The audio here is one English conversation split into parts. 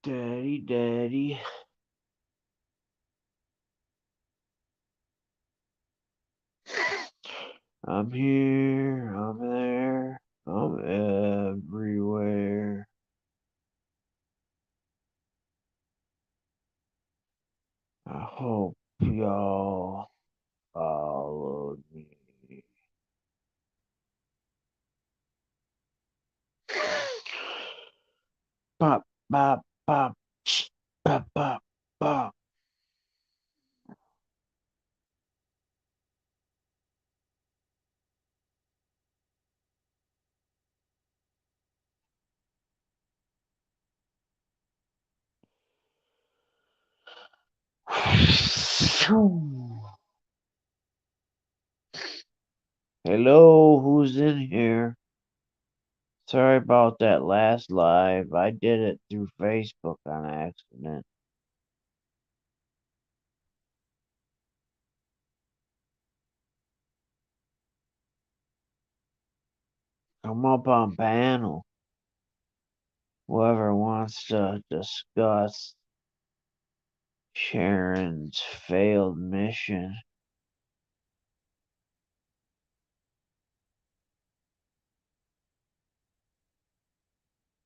Daddy, daddy. I'm here, I'm there, I'm everywhere. I hope y'all followed me. Bop, bop, bop, bop, bop, bop. Hello, who's in here? Sorry about that last live. I did it through Facebook on accident. Come up on panel. Whoever wants to discuss Sharon's failed mission.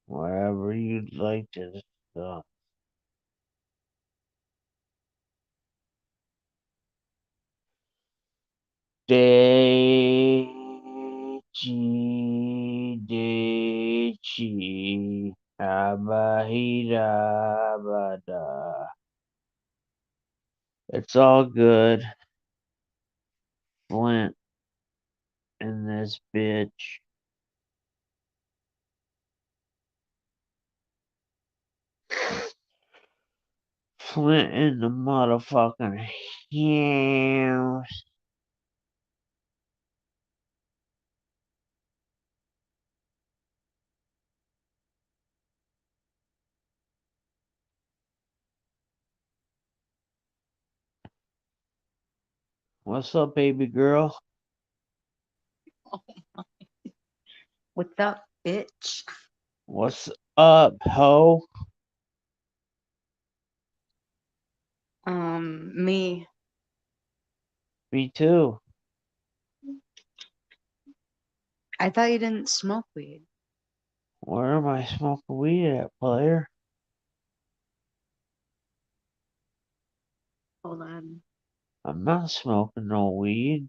Whatever you'd like to discuss. Dechi, Abahida, Abada. It's all good. Flint in this bitch. Flint in the motherfucking house. What's up, baby girl? What's up, bitch? What's up, ho? Me. Me too. I thought you didn't smoke weed. Where am I smoking weed at, player? Hold on. I'm not smoking no weed.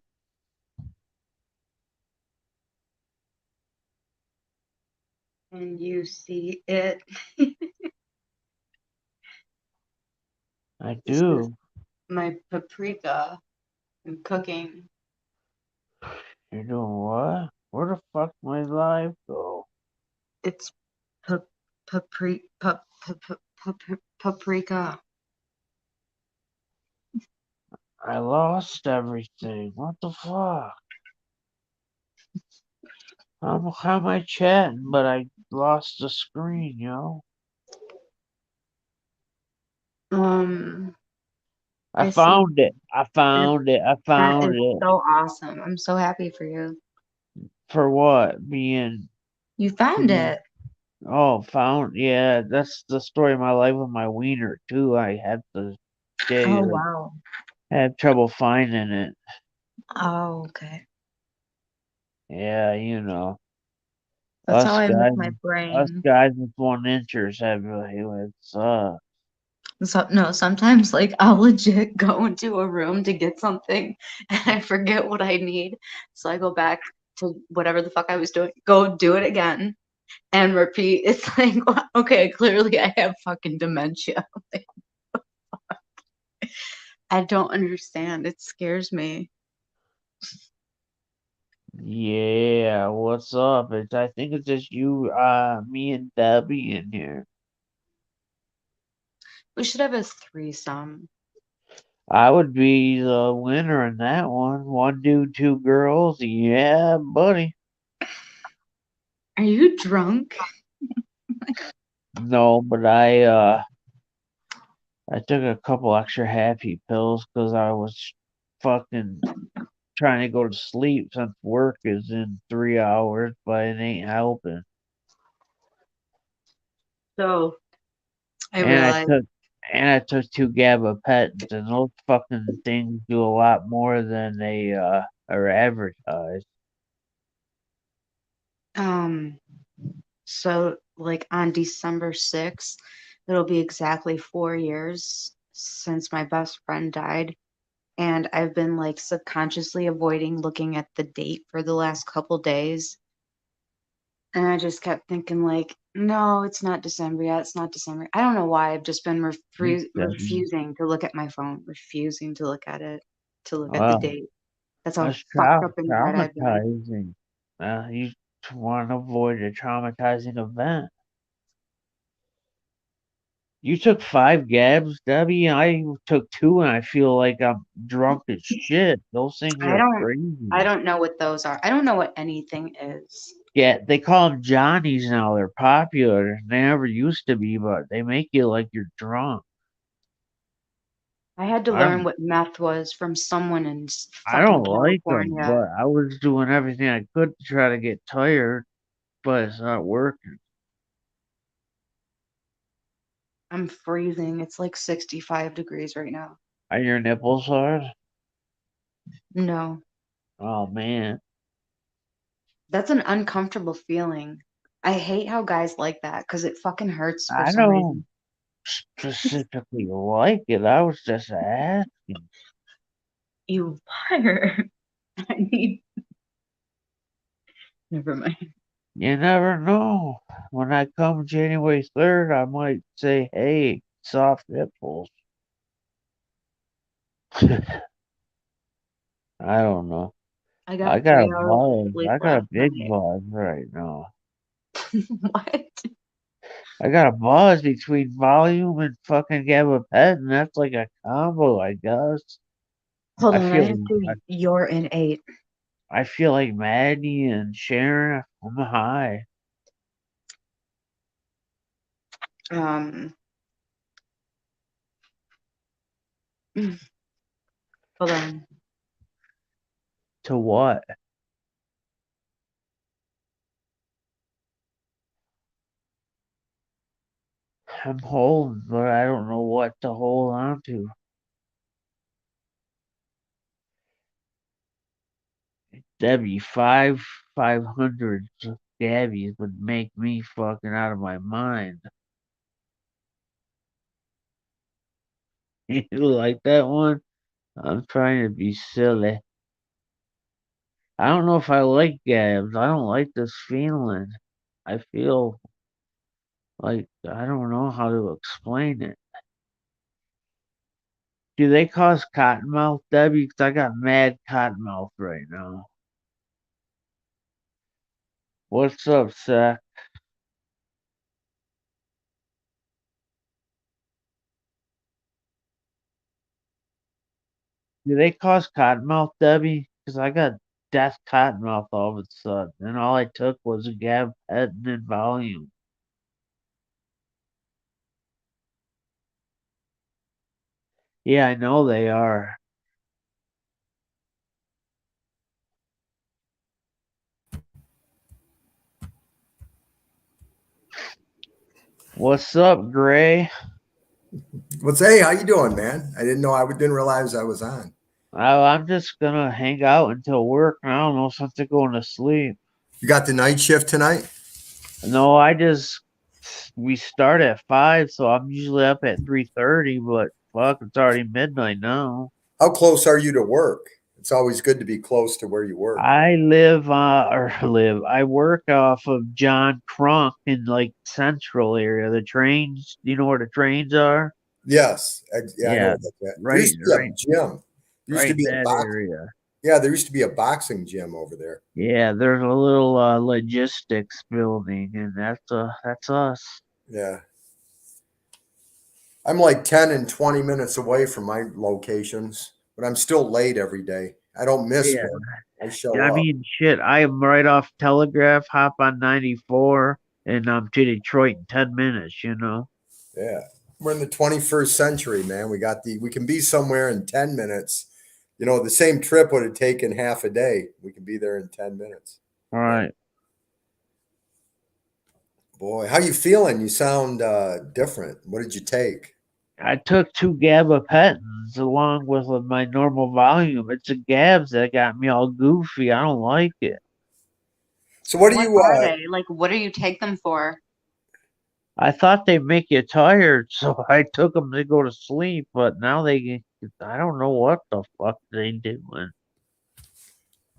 And you see it. I This is do. my paprika. I'm cooking. You're doing what? Where the fuck my life go? It's pa- paprika. I lost everything. What the fuck? How am I chatting, but I lost the screen, yo? Um, I I see found it. I that. found it. I That found is it. so awesome. I'm so happy for you. For what? Being You found too. it. Oh, found. Yeah, that's the story of my life with my wiener, too. I had to Oh, like, wow. had trouble finding it. Oh, okay. Yeah, you know. That's how Us I miss guys, my us brain. guys with 1 inchers have it sucks. So, no, sometimes like I'll legit go into a room to get something and I forget what I need. So I go back to whatever the fuck I was doing, go do it again and repeat. It's like, okay, clearly I have fucking dementia. I don't understand. It scares me. Yeah, what's up? I think it's just you, me and Debbie in here. We should have a threesome. I would be the winner in that one. One dude, two girls. Yeah, buddy. Are you drunk? No, but I took a couple extra happy pills because I was fucking trying to go to sleep since work is in 3 hours, but it ain't helping. So I And I realize. took and I took two gabapentins, and those fucking things do a lot more than they are advertised. Um, so like on December 6th, it'll be exactly 4 years since my best friend died. And I've been like subconsciously avoiding looking at the date for the last couple days. And I just kept thinking like, no, it's not December yet. It's not December. I don't know why. I've just been Seven. refusing to look at my phone, refusing to look at it, to look at the Well, date. That's how that's fucked up inside I've been. traumatizing. You want to avoid a traumatizing event. You took 5 gabs, Debbie. I took two, and I feel like I'm drunk as shit. Those things I are don't I crazy. don't know what those are. I don't know what anything is. Yeah, they call them Johnnies now. They're popular. They never used to be, but they make you like you're drunk. I had to I learn don't, what meth was from someone in I fucking don't like them, California. but I was doing everything I could to try to get tired, but it's not working. I'm freezing. It's like 65 degrees right now. Are your nipples hard? No, Oh man, that's an uncomfortable feeling. I hate how guys like that because it fucking hurts for I some don't reason. specifically like it. I was just asking. You liar. I need. Never mind. You never know. When I come January 3rd, I might say, "Hey, soft nipples." I don't know. I I got got a 3 hours of buzz. sleep I got a last big night. buzz right now. What? I got a buzz between volume and fucking gabapentin. That's like a combo, I guess. Hold I on, I feel have I, to. You're in 8. I feel like Maddie and Sharon. I'm high Um, hold on. to what? I'm holding, but I don't know what to hold on to. Debbie, 500 Gabbies would make me fucking out of my mind. You like that one? I'm trying to be silly. I don't know if I like Gabs. I don't like this feeling. I feel like I don't know how to explain it. Do they cause cottonmouth, Debbie? 'Cause I got mad cottonmouth right now. What's up, Seth? Do they cause cottonmouth, Debbie? 'Cause I got death cottonmouth all of a sudden, and all I took was a Gab Head and volume. Yeah, I know they are. What's up, Gray? What's hey? How you doing, man? I didn't know didn't realize I was on. I'm just gonna hang out until work. I don't know, something going to sleep. You got the night shift tonight? No, we start at 5, so I'm usually up at 3:30. But fuck, it's already midnight now. How close are you to work? It's always good to be close to where you work. I live or live. I work off of John Crunk in like Central area. The trains, you know where the trains are? Yes, yeah, I know Yeah, what that's at. There right, used to be a right, gym. There used to right be a that box. area. Yeah, there used to be a boxing gym over there. Yeah, there's a little logistics building, and that's us. Yeah, I'm like 10 and 20 minutes away from my locations, but I'm still late every day. I don't miss Yeah, work. I I show up. mean, shit. I am right off Telegraph. Hop on 94, and I'm to Detroit in 10 minutes. You know. Yeah. We're in the 21st century, man. We can be somewhere in 10 minutes. You know, the same trip would have taken half a day. We can be there in 10 minutes. All Yeah. right. Boy, how you feeling? You sound different. What did you take? I took 2 gabapentins along with my normal volume. It's the gabs that got me all goofy. I don't like it. So what do What you are they? Like, what do you take them for? I thought they make you tired, so I took them to go to sleep, but now I don't know what the fuck they doing.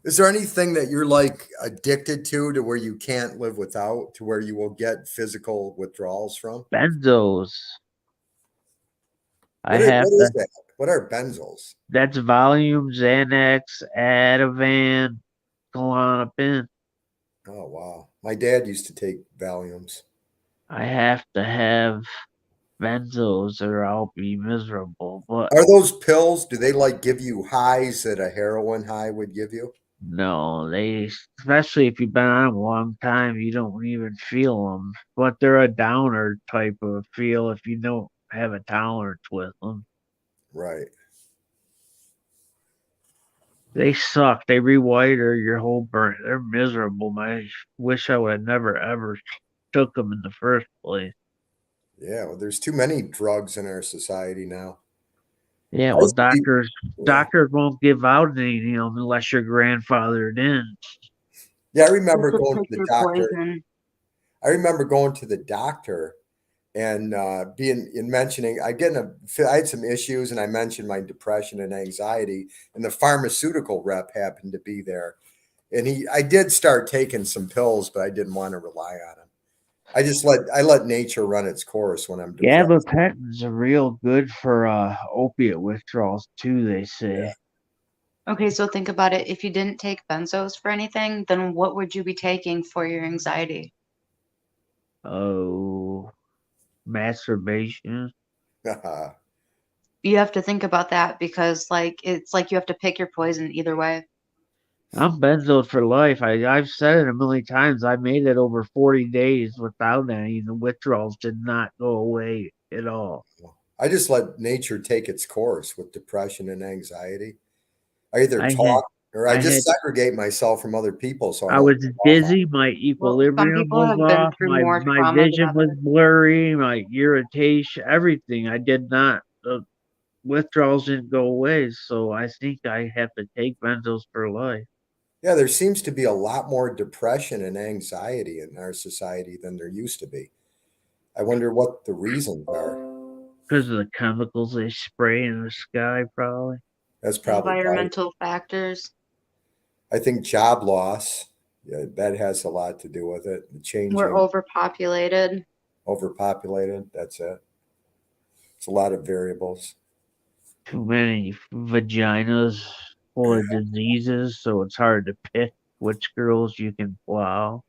is there anything that you're like addicted to where you can't live without, to where you will get physical withdrawals from? Benzos. I What have is to. that? What are benzos? That's Volume, Xanax, Ativan, Klonopin. Oh wow. My dad used to take Valiums. I have to have benzos or I'll be miserable. But Are those pills? Do they like give you highs that a heroin high would give you? no, especially if you've been on 'em a long time, you don't even feel them. But they're a downer type of feel if you don't have a tolerance with them. Right. They suck. They rewire your whole brain. They're miserable. I wish I would have never ever took them in the first place. Yeah. Well, there's too many drugs in our society now. Yeah, I well, used to be, yeah. doctors won't give out any of them unless you're grandfathered in. Yeah. You have to pick your poison. I remember going to the doctor and being in mentioning I had some issues and I mentioned my depression and anxiety, and the pharmaceutical rep happened to be there, and I did start taking some pills, but I didn't want to rely on them. I let nature run its course when I'm depressed. Gabapentin's are real good for opiate withdrawals too, they Yeah. say. Okay, so think about it. If you didn't take benzos for anything, then what would you be taking for your anxiety? Oh, masturbation. You have to think about that because, like, it's like you have to pick your poison either way. I'm benzoed for life. I've said it a million times. I made it over 40 days without any. The withdrawals did not go away at all. I just let nature take its course with depression and anxiety. I either I had talk or I I just had segregate myself from other people so I I don't was give off on. dizzy, my Well, some equilibrium people was have been off, through more my trauma than vision was others. blurry, my irritation, everything. I did not the withdrawals didn't go away, so I think I have to take benzos for life Yeah, there seems to be a lot more depression and anxiety in our society than there used to be. I wonder what the reasons are. because of the chemicals they spray in the sky, probably. That's probably part of it. Environmental factors. I think job loss, yeah, that has a lot to do with it. The We're changing, overpopulated. overpopulated, that's it. It's a lot of variables. Too many vaginas full of diseases, so it's hard to pick which girls you can plow.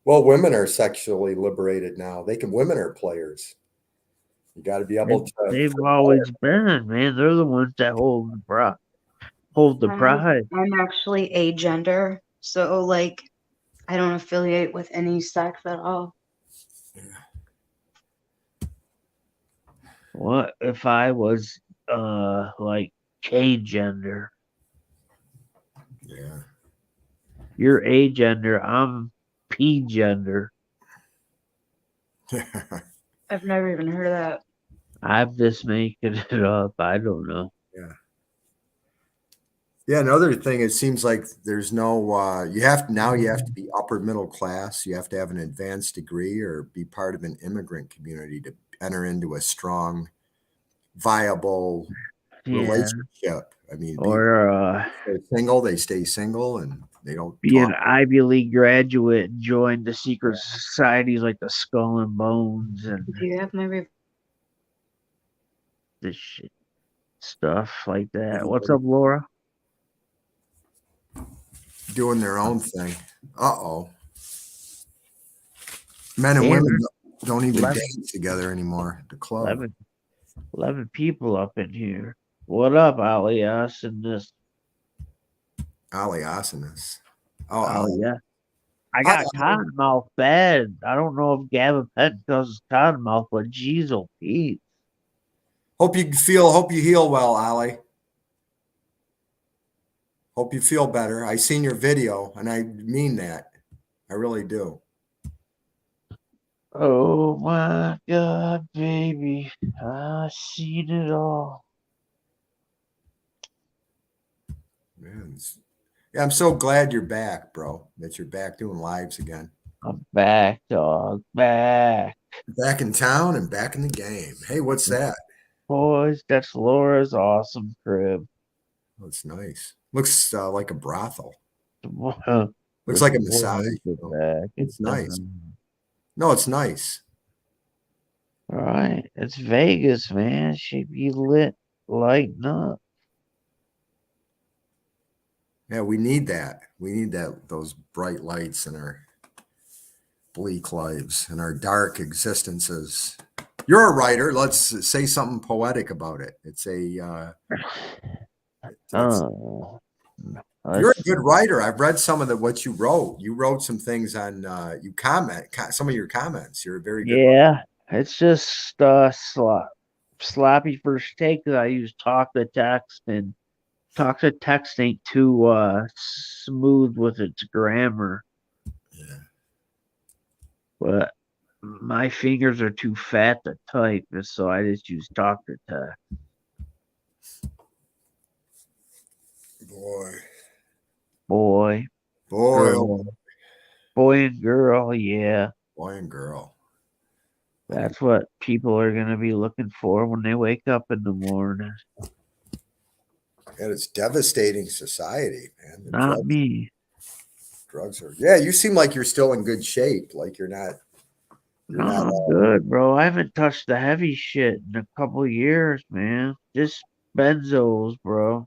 Well, women are sexually liberated now. Women are players. You got to be They, able to. they've always been, man. They're the ones that hold the prize. I'm actually agender, so like I don't affiliate with any sex at all. What if I was like K gender? Yeah. You're A gender, I'm P gender. I've never even heard of that. I'm just making it up. I don't know. Yeah. Yeah, another thing, it seems like there's no you have to be upper middle class. You have to have an advanced degree or be part of an immigrant community to enter into a strong, viable Yeah. relationship. I mean, people Or are single, they stay single and they don't be an talk. Ivy League graduate and join the secret societies like the Skull and Bones and Do you have my this shit stuff like that. What's Everybody up, Laura? doing their own thing. Uh-oh. Men and Hey, women there's don't even 11, dance together anymore at the club. 11, 11 people up in here. What up, Alias and this? Ali awesomeness. Oh, Oh, yeah. I hi, got Ali. cottonmouth bad. I don't know if gabapentin causes cottonmouth, but geez, oh Pete. Hope you heal well, Ali. Hope you feel better. I seen your video and I mean that. I really do. Oh my God, baby. I seen it all. Man, yeah, I'm so glad you're back, bro. That you're back doing lives again. I'm back, dog. Back. Back in town and back in the game. Hey, what's that? Boys, that's Laura's awesome crib. That's nice. Looks like a brothel. The Looks like a massage. boys are back in It's nice. town. No, it's nice. All right. It's Vegas, man. Should be lit, lighting up. Yeah, we need that. We need that. Those bright lights in our bleak lives and our dark existences. You're a writer. Let's say something poetic about it. It's a. Oh, You're a let's good writer. I've read some of what you wrote. You wrote some things on. You some of your comments. You're a very good writer. yeah. It's just sloppy first take that I use talk to text, and talk to text ain't too smooth with its grammar. Yeah. But my fingers are too fat to type, so I just use talk to text. Boy, Boy, boy, oh girl, boy and girl, yeah. boy, and girl. That's what people are gonna be looking for when they wake up in the morning. And it's devastating society, man. The Not me. drugs are. Yeah, you seem like you're still in good shape. Like you're not. No, You're not. I'm good, bro. I haven't touched the heavy shit in a couple years, man. Just benzos, bro.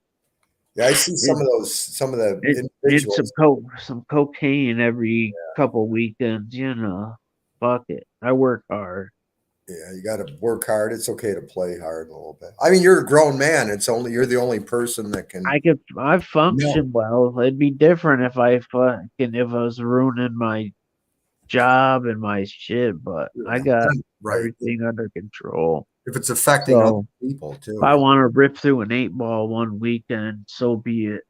Yeah, I see It, some of the did individuals. some cocaine every couple weekends, you know. Fuck it. I work hard. Yeah, you got to work hard. It's okay to play hard a little bit. I mean, you're a grown man. It's only you're the only person that can. I No. function well. It'd be different if I was ruining my job and my shit, but I got Right. everything under control. If it's affecting other So people if too. I want to rip through an 8 ball one weekend, so be it.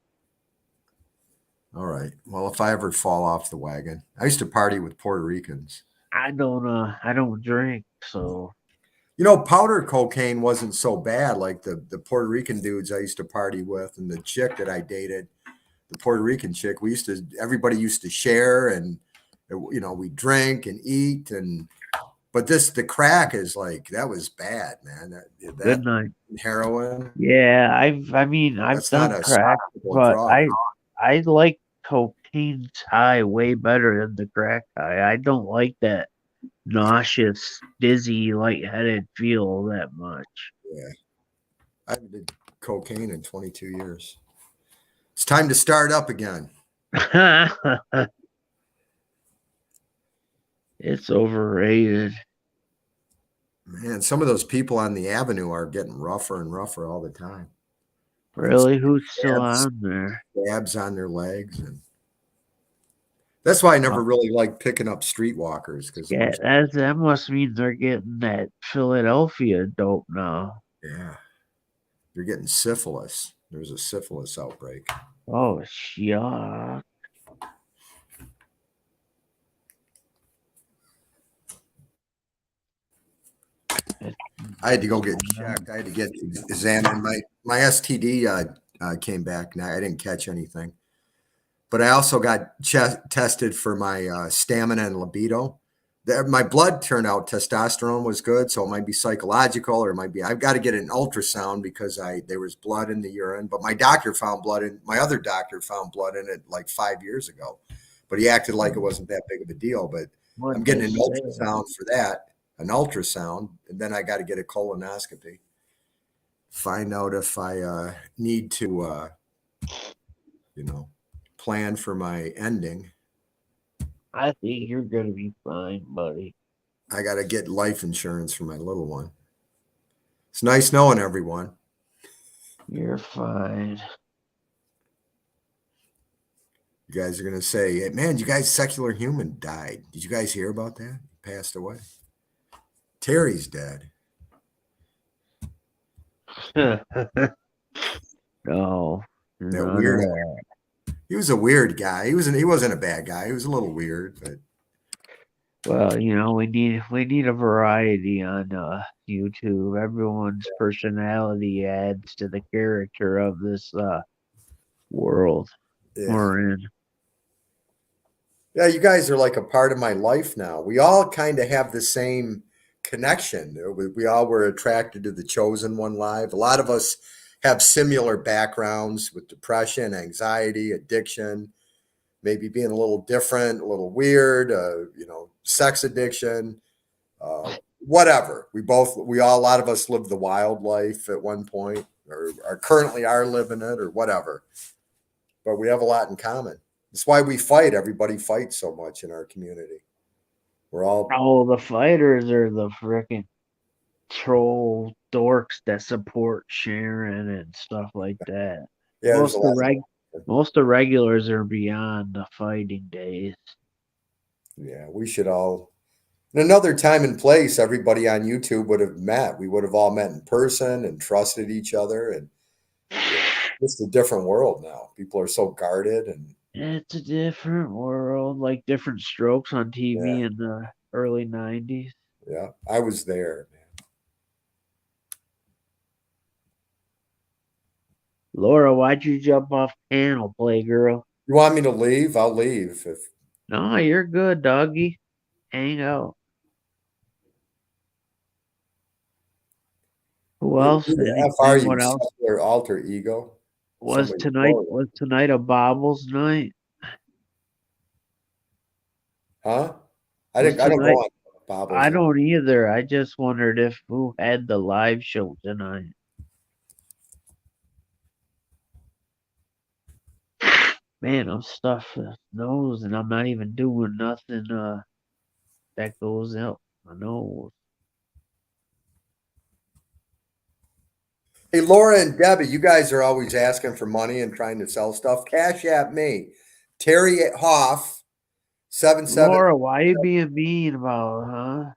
All right. Well, if I ever fall off the wagon, I used to party with Puerto Ricans. I don't drink, so You know, powder cocaine wasn't so bad. Like the Puerto Rican dudes I used to party with, and the chick that I dated, the Puerto Rican chick, everybody used to share, and we drink and eat, but the crack is like that was bad, man. That good night. heroin, Yeah, I've that's not done a crack, stoppable but drug. I like cocaine's high way better than the crack high. I don't like that nauseous, dizzy, lightheaded feel that much. Yeah, I did cocaine in 22 years. It's time to start up again. It's overrated. Man, some of those people on the avenue are getting rougher and rougher all the time. Really? Who's still Stabs, on there? stabs on their legs, and that's why I Uh, never really liked picking up streetwalkers because yeah, that must mean they're getting that Philadelphia dope now. yeah, they're getting syphilis. There's a syphilis outbreak. Oh, yuck. I had to go get checked. I had to get examined. My STD came back. Now I didn't catch anything, but I also got tested for my stamina and libido. My blood turned out testosterone was good, so it might be psychological or it might be. I've got to get an ultrasound because there was blood in the urine. But my other doctor found blood in it like 5 years ago, but he acted like it wasn't that big of a deal. But What I'm they getting an say. ultrasound for that, an ultrasound, and then I got to get a colonoscopy. Find out if I need to, plan for my ending. I think you're gonna be fine, buddy. I got to get life insurance for my little one. It's nice knowing everyone. You're fine. You guys are going to say, hey, man, you guys, Secular Human died. Did you guys hear about that? He passed away. Terry's dead. No, That none weird. of that. He was a weird guy. He wasn't a bad guy. He was a little weird, but Well, we need a variety on YouTube. Everyone's personality adds to the character of this world Yeah. we're in. Yeah, you guys are like a part of my life now. We all kind of have the same connection. We all were attracted to the chosen one live. A lot of us have similar backgrounds with depression, anxiety, addiction, maybe being a little different, a little weird, sex addiction, whatever. A lot of us lived the wild life at one point or are currently are living it or whatever. But we have a lot in common. That's why we fight. Everybody fights so much in our community. We're all, Oh, the fighters are the frickin' troll dorks that support Sharon and stuff like that. yeah, there's a lot. Most of the regulars are beyond the fighting days. Yeah, we should all, in another time and place, everybody on YouTube would have met. We would have all met in person and trusted each other. And yeah, it's a different world now. People are so guarded. And It's a different world, like different strokes on yeah, TV in the early 90s. yeah, I was there. Laura, why'd you jump off panel, playgirl? You want me to leave? I'll leave. If No, you're good, doggy. Hang out. Who who else? the F are you? Anyone else? Secular alter ego? Was Somebody tonight Florida. was tonight a Bobbles night? Huh? I Was didn't. I don't go tonight? on Bobbles. I don't either. I just wondered if who had the live show tonight. Man, I'm stuffed with nose and I'm not even doing nothing that goes up my nose. Hey, Laura and Debbie, you guys are always asking for money and trying to sell stuff. Cash at me. Terry Hoff, 77. Laura, why you being mean about, huh?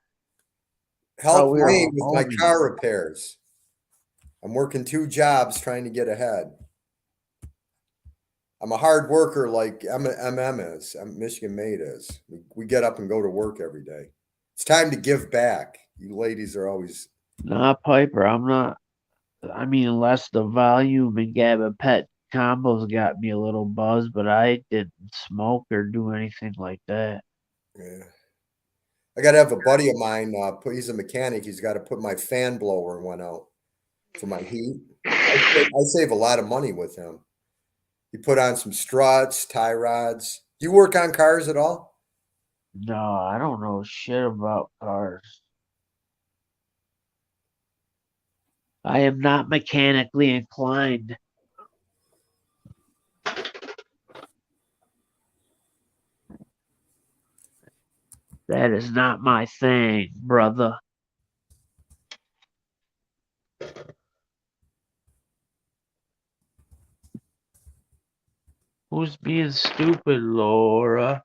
Thought Help we were me with my homies. car repairs. I'm working 2 jobs trying to get ahead. I'm a hard worker like MM is, Michigan Made is. We get up and go to work every day. It's time to give back. You ladies are always. Nah, Piper, I'm not. I mean, unless the volume and Gabba Pet combos got me a little buzzed, but I didn't smoke or do anything like that. Yeah. I got to have a buddy of mine. He's a mechanic. He's got to put my fan blower one out for my heat. I save a lot of money with him. He put on some struts, tie rods. Do you work on cars at all? No, I don't know shit about cars. I am not mechanically inclined. That is not my thing, brother. Who's being stupid, Laura?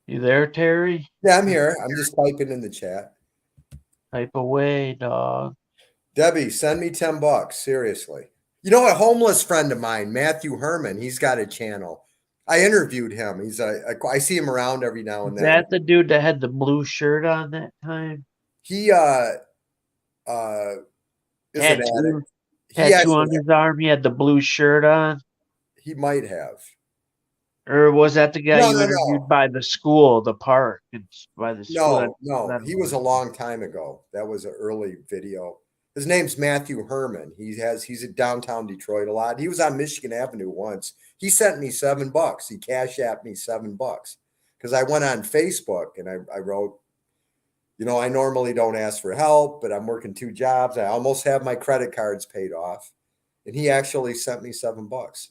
You there, Terry? Yeah, I'm here. I'm just typing in the chat. Type away, dog. Debbie, send me $10. Seriously. You know, a homeless friend of mine, Matthew Herman, he's got a channel. I interviewed him. I see him around every now and Is then. that the dude that had the blue shirt on that time? He is an addict. Tattoo on his arm. He had the blue shirt on. He might have. Or was that the guy No, you no, interviewed no. by the school, the park, by the school? No. He was a long time ago. That was an early video. His name's Matthew Herman. He's in downtown Detroit a lot. He was on Michigan Avenue once. He sent me $7. He cash apped me $7 because I went on Facebook and I wrote, I normally don't ask for help, but I'm working 2 jobs. I almost have my credit cards paid off, and he actually sent me $7.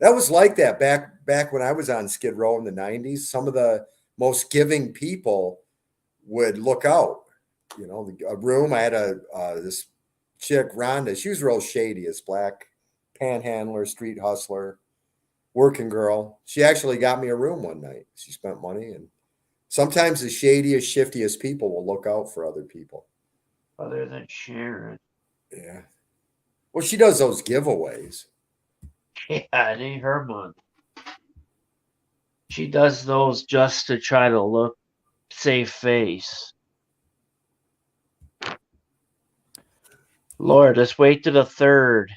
That was like that back when I was on Skid Row in the 90s. Some of the most giving people would look out. A room. I had this chick, Rhonda. She was real shady, this black panhandler, street hustler, working girl. She actually got me a room one night. She spent money, and sometimes the shadiest, shiftiest people will look out for other people. Other than Sharon. Yeah. Well, she does those giveaways. Yeah, it ain't Herman. She does those just to try to look save face. Lord, let's wait to the third.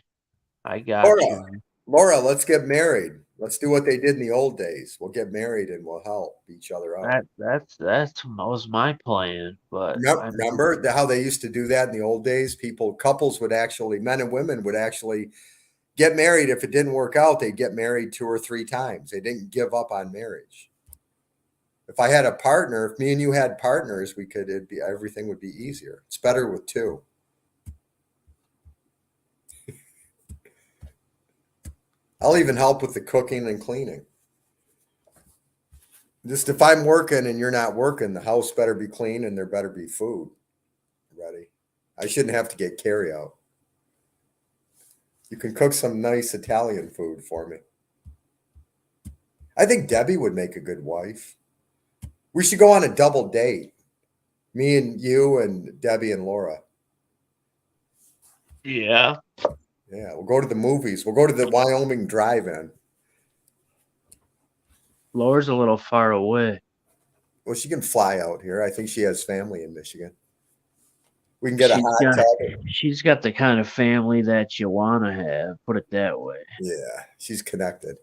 I got Laura, you. Laura, let's get married. Let's do what they did in the old days. We'll get married and we'll help each other out. That was my plan, but I mean, Remember how they used to do that in the old days? Couples would actually, men and women would actually get married. If it didn't work out, they'd get married 2 or 3 times. They didn't give up on marriage. If I had a partner, if me and you had partners, everything would be easier. It's better with two. I'll even help with the cooking and cleaning. Just if I'm working and you're not working, the house better be clean and there better be food ready. I shouldn't have to get carry out. You can cook some nice Italian food for me. I think Debbie would make a good wife. We should go on a double date. Me and you and Debbie and Laura. yeah, Yeah, we'll go to the movies. We'll go to the Wyoming drive-in. Laura's a little far away. Well, she can fly out here. I think she has family in Michigan. We can get a She's hot got tub. she's got the kind of family that you want to have. Put it that way. Yeah, she's connected.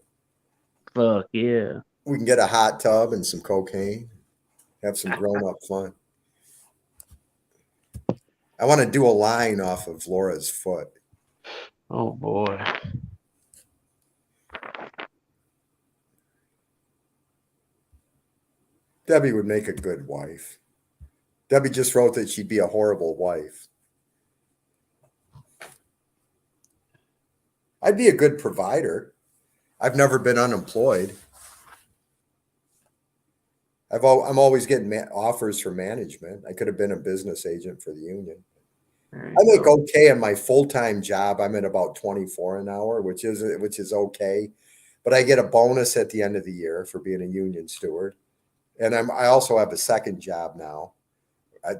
Fuck yeah. We can get a hot tub and some cocaine. Have some grown-up fun. I want to do a line off of Laura's foot. Oh boy. Debbie would make a good wife. Debbie just wrote that she'd be a horrible wife. I'd be a good provider. I've never been unemployed. I'm always getting offers for management. I could have been a business agent for the union. There I you make go. okay in my full-time job. I'm at about 24 an hour, which is okay. But I get a bonus at the end of the year for being a union steward. And I also have a second job now.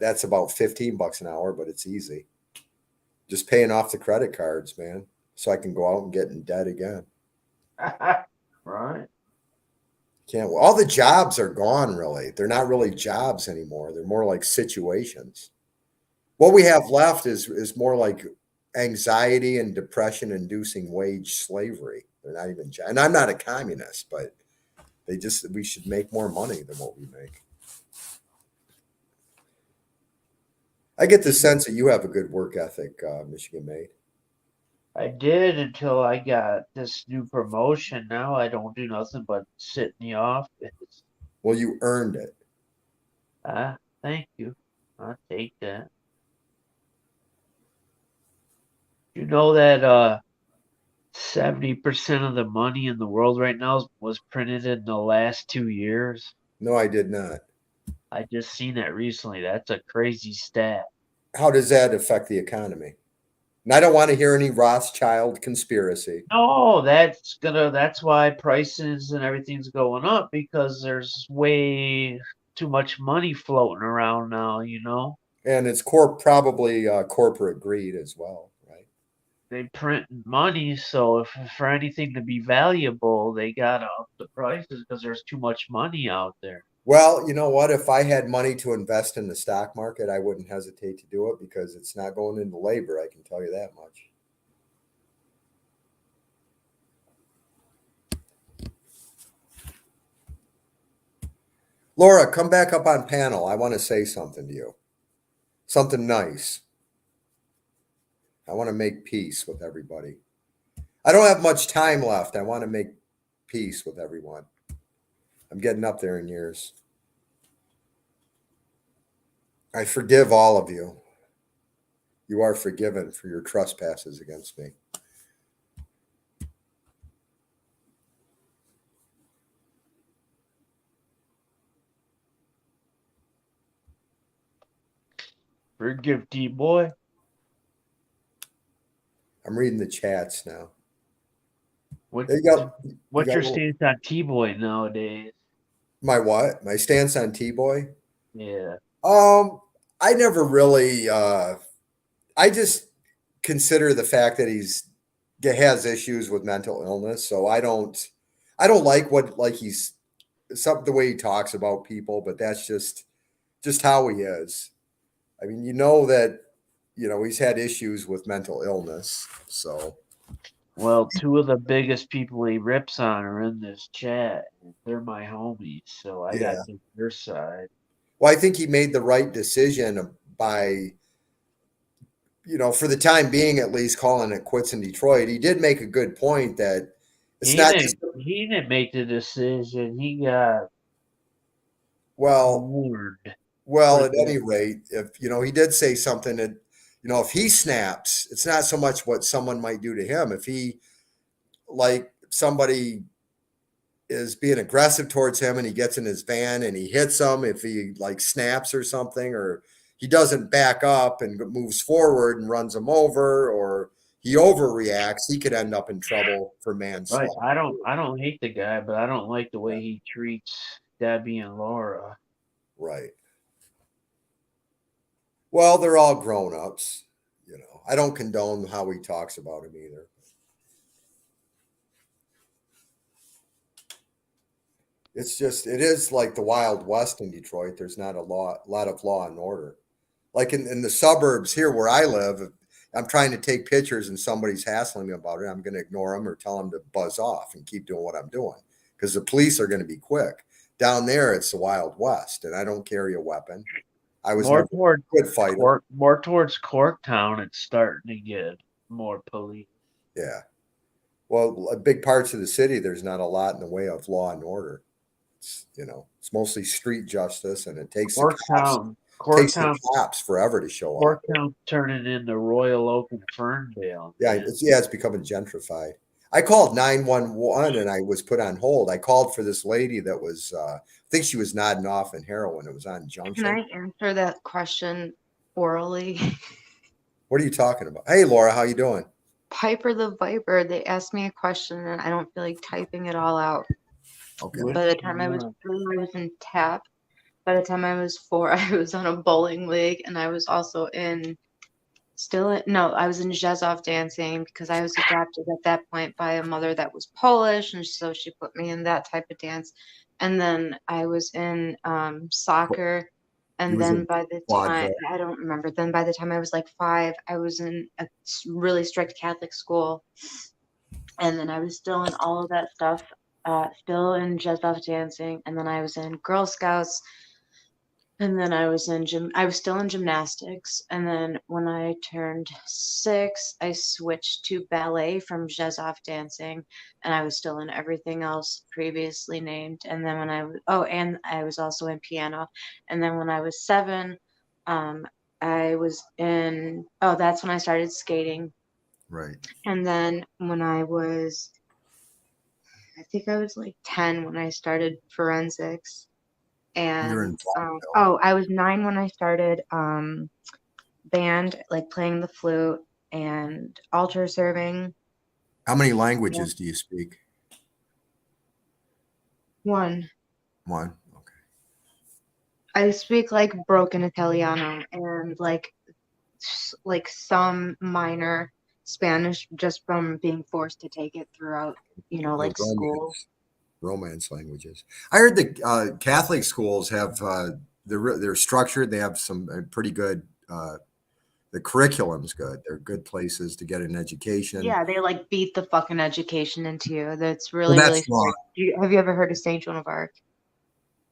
That's about $15 an hour, but it's easy. Just paying off the credit cards, man, so I can go out and get in debt again. Right. Can't. All the jobs are gone, really. They're not really jobs anymore. They're more like situations. What we have left is more like anxiety and depression inducing wage slavery. They're not even, and I'm not a communist, but we should make more money than what we make. I get the sense that you have a good work ethic, Michigan made. I did until I got this new promotion. Now I don't do nothing but sit in the office. Well, you earned it. Thank you. I'll take that. You know that 70% of the money in the world right now was printed in the last 2 years? No, I did not. I just seen that recently. That's a crazy stat. How does that affect the economy? And I don't want to hear any Rothschild conspiracy. No, that's why prices and everything's going up because there's way too much money floating around now, you know? And it's probably corporate greed as well, right? They print money, so if for anything to be valuable, they gotta up the prices because there's too much money out there. Well, you know what? If I had money to invest in the stock market, I wouldn't hesitate to do it because it's not going into labor. I can tell you that much. Laura, come back up on panel. I want to say something to you. Something nice. I want to make peace with everybody. I don't have much time left. I want to make peace with everyone. I'm getting up there in years. I forgive all of you. You are forgiven for your trespasses against me. Forgive T-boy. I'm reading the chats now. What, There you go. what's your little- stance on T-boy nowadays? My what? My stance on T-boy? Yeah. I never really I just consider the fact that he's has issues with mental illness. So I don't like what like he's some the way he talks about people, but that's just how he is. I mean, that he's had issues with mental illness. So Well, two of the biggest people he rips on are in this chat. They're my homies, so I got yeah. to take their side. Well, I think he made the right decision by, for the time being at least, calling it quits in Detroit. He did make a good point that it's He not just, didn't. He didn't make the decision. He got well, warned. well, Put it at that any way. rate, if, he did say something that, if he snaps, it's not so much what someone might do to him. If he, like, somebody is being aggressive towards him and he gets in his van and he hits him, if he like snaps or something, or he doesn't back up and moves forward and runs him over, or he overreacts, he could end up in trouble for Right. manslaughter. I don't hate the guy, but I don't like the way he treats Debbie and Laura. Right. Well, they're all grown ups. I don't condone how he talks about him either. It is like the Wild West in Detroit. There's not lot of law and order. Like in the suburbs here where I live, if I'm trying to take pictures and somebody's hassling me about it, I'm going to ignore them or tell them to buzz off and keep doing what I'm doing because the police are going to be quick. Down there, it's the Wild West, and I don't carry a weapon. I was More never toward a good fighter. More towards Corktown, it's starting to get more police. Yeah. Well, big parts of the city, there's not a lot in the way of law and order. It's mostly street justice, and it takes the Corktown, cops forever to show up. Corktown's turning into Royal Oak and Ferndale, Yeah, man. it's becoming gentrified. I called 911 and I was put on hold. I called for this lady that was, I think she was nodding off in heroin. It was on Can Junction. I answer that question orally? What are you talking about? Hey, Laura, how you doing? Piper the Viper, they asked me a question and I don't feel like typing it all out. Okay. Which By the time I was one? 3, I was in tap. By the time I was 4, I was on a bowling league, and I was also I was in Jezov dancing because I was adopted at that point by a mother that was Polish, and so she put me in that type of dance. And then I was in soccer, He and was then in by the time, vaudeville. I don't remember, then by the time I was like 5, I was in a really strict Catholic school, and then I was still in all of that stuff, still in Jezov dancing, and then I was in Girl Scouts, and then I was still in gymnastics. And then when I turned 6, I switched to ballet from Jezov dancing, and I was still in everything else previously named. And then and I was also in piano. And then when I was 7, I was that's when I started skating. Right. And then I think I was like 10 when I started forensics. You're in And vaudeville. I was 9 when I started band, like playing the flute and altar serving. How many Yeah. languages do you speak? 1. One. Okay. I speak like broken Italiano and like some minor Spanish just from being forced to take it throughout, The like school. romance languages. I heard the Catholic schools have they're structured. They have some pretty good. The curriculum's good. They're good places to get an education. Yeah, they like beat the fucking education into you. That's Well, really, really that's wrong. strict. Have you ever heard of Saint Joan of Arc?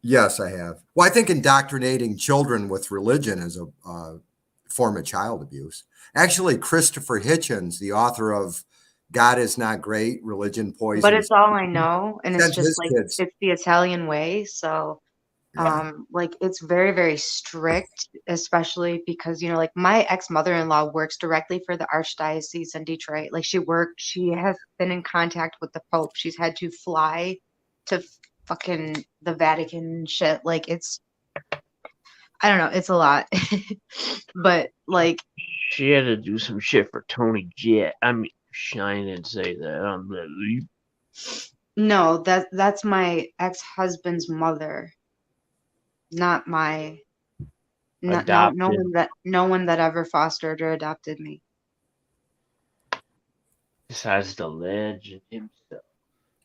Yes, I have. Well, I think indoctrinating children with religion is a form of child abuse. Actually, Christopher Hitchens, the author of God is Not Great, Religion But Poisons, it's all I know, and it's sent just his like kids. it's the Italian way. So Yeah. like it's very, very strict, especially because like my ex-mother-in-law works directly for the archdiocese in Detroit. Like she has been in contact with the Pope. She's had to fly to fucking the Vatican and shit. Like I don't know, it's a lot. But like She had to do some shit for Tony Jet. I mean, I didn't say that. no, that's my ex-husband's mother, not my Adopted. no one that ever fostered or adopted me. Besides the legend himself.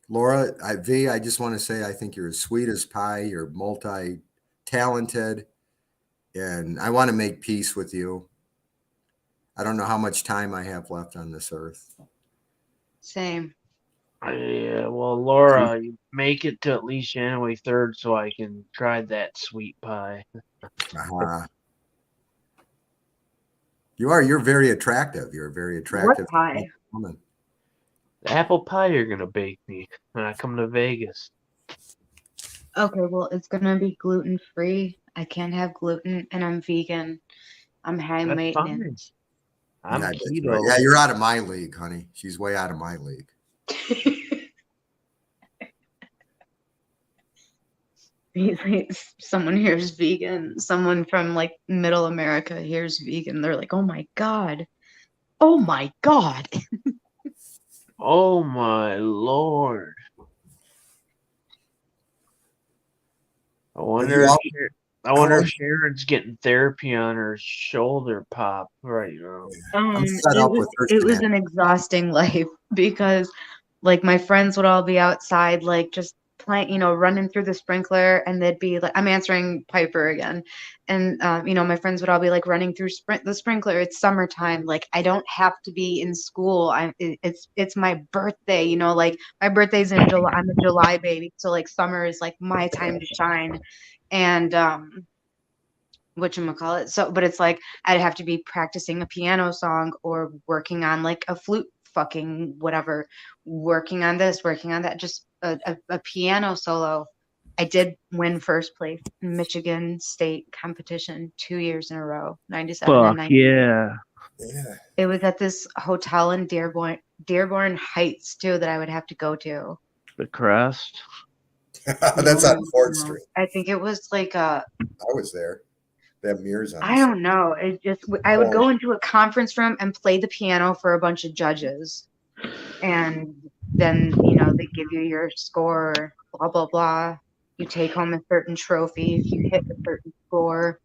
Laura, I just want to say I think you're as sweet as pie. You're multi-talented, and I want to make peace with you. I don't know how much time I have left on this earth. Same. Yeah, well, Laura, you make it to at least January 3rd so I can try that sweet pie. Uh-huh. You're very attractive. You're a very attractive What pie? woman. The apple pie you're gonna bake me when I come to Vegas. Okay, well, it's gonna be gluten free. I can't have gluten, and I'm vegan. I'm high That's fine. maintenance. I'm Yeah, that's keto. right. Yeah, you're out of my league, honey. She's way out of my league. Someone here's vegan. Someone from like middle America here's vegan. They're like, oh my God. Oh my God. Oh my lord. I wonder if Sharon's getting therapy on her shoulder pop right now. I'm set up with her. It was an exhausting life because like my friends would all be outside like just playing, you know, running through the sprinkler, and they'd be like, I'm answering Piper again, and you know, my friends would all be like running through the sprinkler. It's summertime, like I don't have to be in school. It's my birthday, you know, like my birthday's in July. I'm a July baby, so like summer is like my time to shine, and whatchamacallit. So, but it's like I'd have to be practicing a piano song or working on like a flute fucking whatever, working on this, working on that, just a piano solo. I did win first place in Michigan State competition 2 years in a row, 97 and Fuck 90. yeah. Yeah. It was at this hotel in Dearborn Heights too that I would have to go to. The crest. That's on 4th No. Street. I think it was like I was there. They have mirrors on. I don't know. It just I would go into a conference room and play the piano for a bunch of judges, and then you know they give you your score, blah blah blah. You take home a certain trophy if you hit a certain score,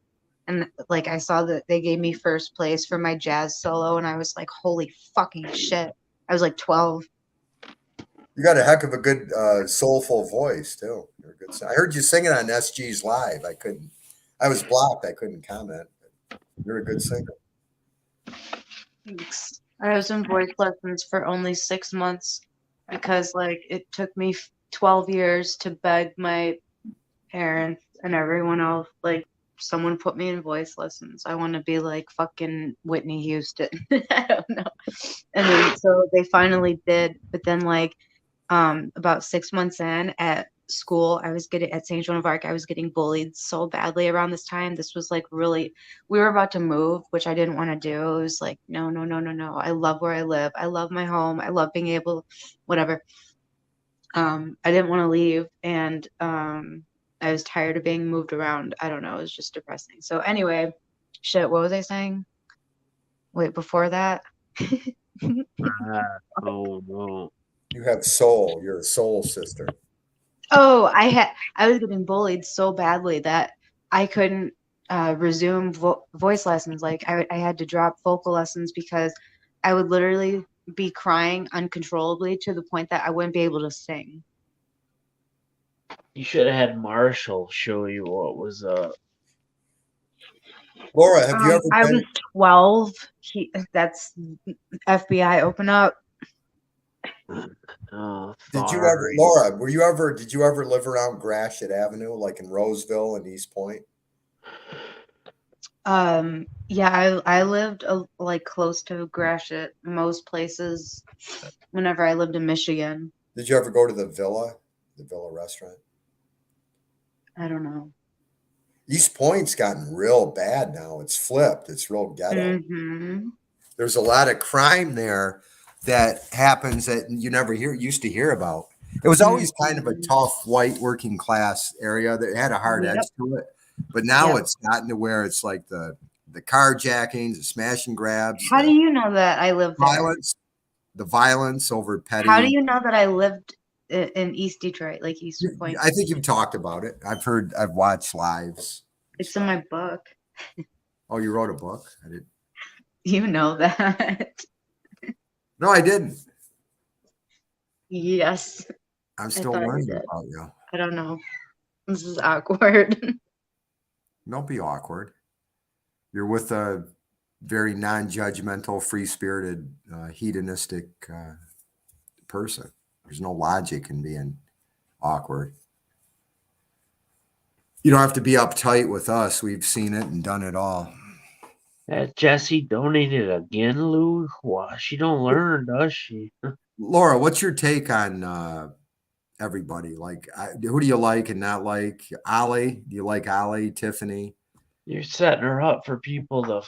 and like I saw that they gave me first place for my jazz solo, and I was like, holy fucking shit! I was like 12. You got a heck of a good soulful voice too. You're a good. I heard you singing on SG's live. I couldn't. I was blocked. I couldn't comment. You're a good singer. Thanks. I was in voice lessons for only 6 months because like it took me 12 years to beg my parents and everyone else, like someone put me in voice lessons. I want to be like fucking Whitney Houston. I don't know. And then so they finally did, but then like about 6 months in at school, I was getting at St. Joan of Arc, I was getting bullied so badly around this time. This was like really, we were about to move, which I didn't want to do. It was like, no, no, no, no, no. I love where I live. I love my home. I love being able, whatever. I didn't want to leave, and I was tired of being moved around. I don't know. It was just depressing. So anyway, shit, what was I saying? Wait, before that? Oh no. You have soul. You're a soul sister. Oh, I was getting bullied so badly that I couldn't resume voice lessons. Like I had to drop vocal lessons because I would literally be crying uncontrollably to the point that I wouldn't be able to sing. You should have had Marshall show you what was up. Laura, have you ever I been? was 12. That's FBI. Open up. Oh, Did you ever, sorry. Laura? Did you ever live around Gratiot Avenue, like in Roseville and East Point? Yeah, I lived like close to Gratiot, most places. Whenever I lived in Michigan, Did you ever go to the Villa restaurant? I don't know. East Point's gotten real bad now. It's flipped. It's real ghetto. Mm-hmm. There's a lot of crime there that happens that you never used to hear about. It was always kind of a tough white working class area that had a hard edge to it. But now it's gotten to where it's like the carjackings, the smash and grabs. How do you know that I lived there? The violence over petty. How do you know that I lived in East Detroit, like East Point? I think you've talked about it. I've watched lives. It's in my book. Oh, you wrote a book? I did. You know that. No, I didn't. Yes, I'm I still thought you learning did. about you. I don't know. This is awkward. Don't be awkward. You're with a very non-judgmental, free-spirited, hedonistic person. There's no logic in being awkward. You don't have to be uptight with us. We've seen it and done it all. That Jessie donated again, Lou? Wow, she don't learn, does she? Laura, what's your take on everybody? Like, who do you like and not like? Ollie? Do you like Ollie? Tiffany? You're setting her up for people to.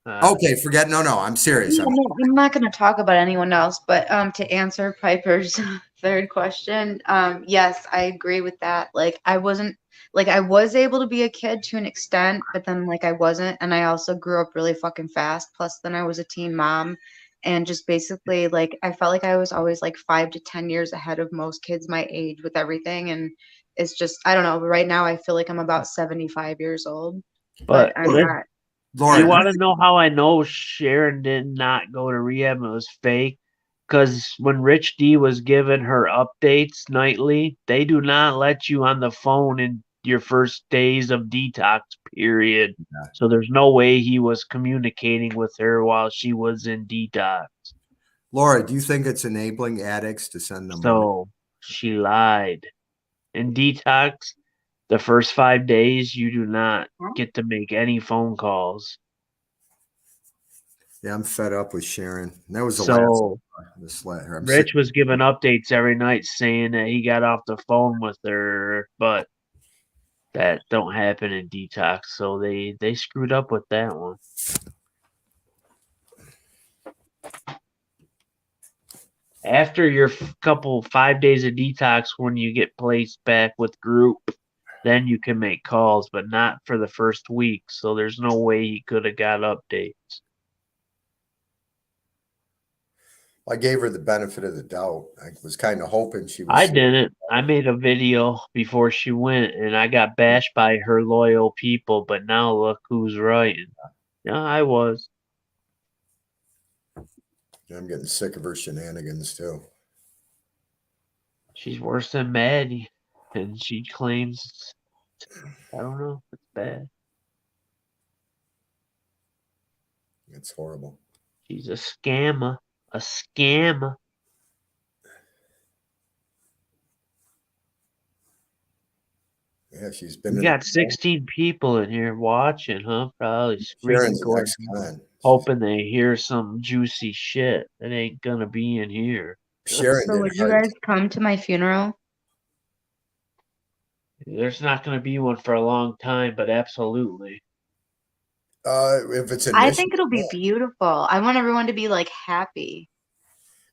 Okay, forget. No, I'm serious. Yeah, no, I'm not going to talk about anyone else, but to answer Piper's third question, yes, I agree with that. Like I wasn't like I was able to be a kid to an extent, but then like I wasn't, and I also grew up really fucking fast. Plus, then I was a teen mom, and just basically like I felt like I was always like 5 to 10 years ahead of most kids my age with everything, and it's just I don't know. But right now, I feel like I'm about 75 years old, but But I'm not. Laura, you I'm want to know how I know Sharon did not go to rehab and it was fake? Because when Rich D was giving her updates nightly, they do not let you on the phone in your first days of detox period. So there's no way he was communicating with her while she was in detox. Laura, do you think it's enabling addicts to send them money? So she lied. In detox, the first 5 days, you do not get to make any phone calls. Yeah, I'm fed up with Sharon. That was the last. So This letter. I'm sick. Rich was giving updates every night saying that he got off the phone with her, but that don't happen in detox. So they screwed up with that one. After your couple 5 days of detox, when you get placed back with group, then you can make calls, but not for the first week. So there's no way he could have got updates. I gave her the benefit of the doubt. I was kind of hoping she was I serious. didn't. I made a video before she went, and I got bashed by her loyal people. But now look who's right. Yeah, I was. I'm getting sick of her shenanigans too. She's worse than Maddie, and she claims I don't know. It's bad. It's horrible. She's a scammer. A scammer. Yeah, she's been We in. got 16 people in here watching, huh? Probably screen Sharon's an recording, ex-con. hoping they hear some juicy shit that ain't gonna be in here. Sharon So did would you hard. guys come to my funeral? There's not gonna be one for a long time, but absolutely. If it's in I Michigan, think it'll be beautiful. I want everyone to be like happy.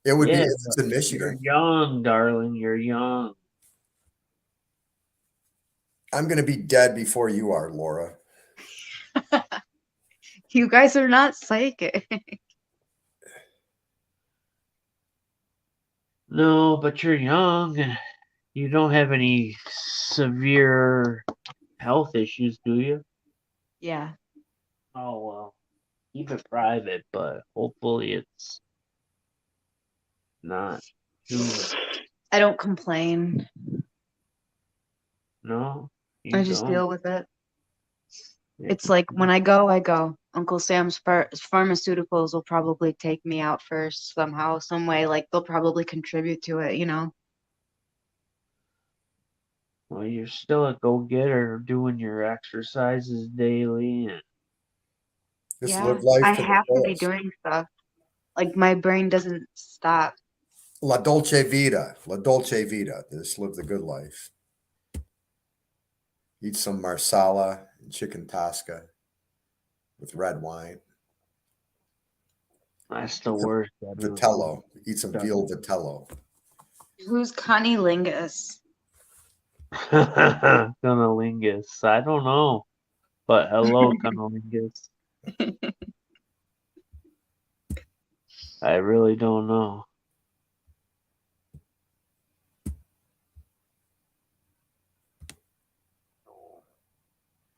it would be. Yeah, If it's but in you're Michigan, young, darling. You're young. I'm going to be dead before you are, Laura. You guys are not psychic. No, but you're young. You don't have any severe health issues, do you? Yeah. Oh, well, keep it private, but hopefully it's not too. I don't complain. No, I you just don't. deal with it. Yeah. It's like when I go, I go. Uncle Sam's pharmaceuticals will probably take me out first somehow, some way. Like they'll probably contribute to it, you know? Well, you're still a go-getter doing your exercises daily, and Just Yeah. live life I to the have to be fullest. doing stuff. Like my brain doesn't stop. La dolce vita. La dolce vita. Just live the good life. Eat some marsala and chicken tasca with red wine. that's the worst. Vitello. Eat some veal vitello. Who's Cunnilingus? Cunnilingus. I don't know, but hello, Cunnilingus. I really don't know.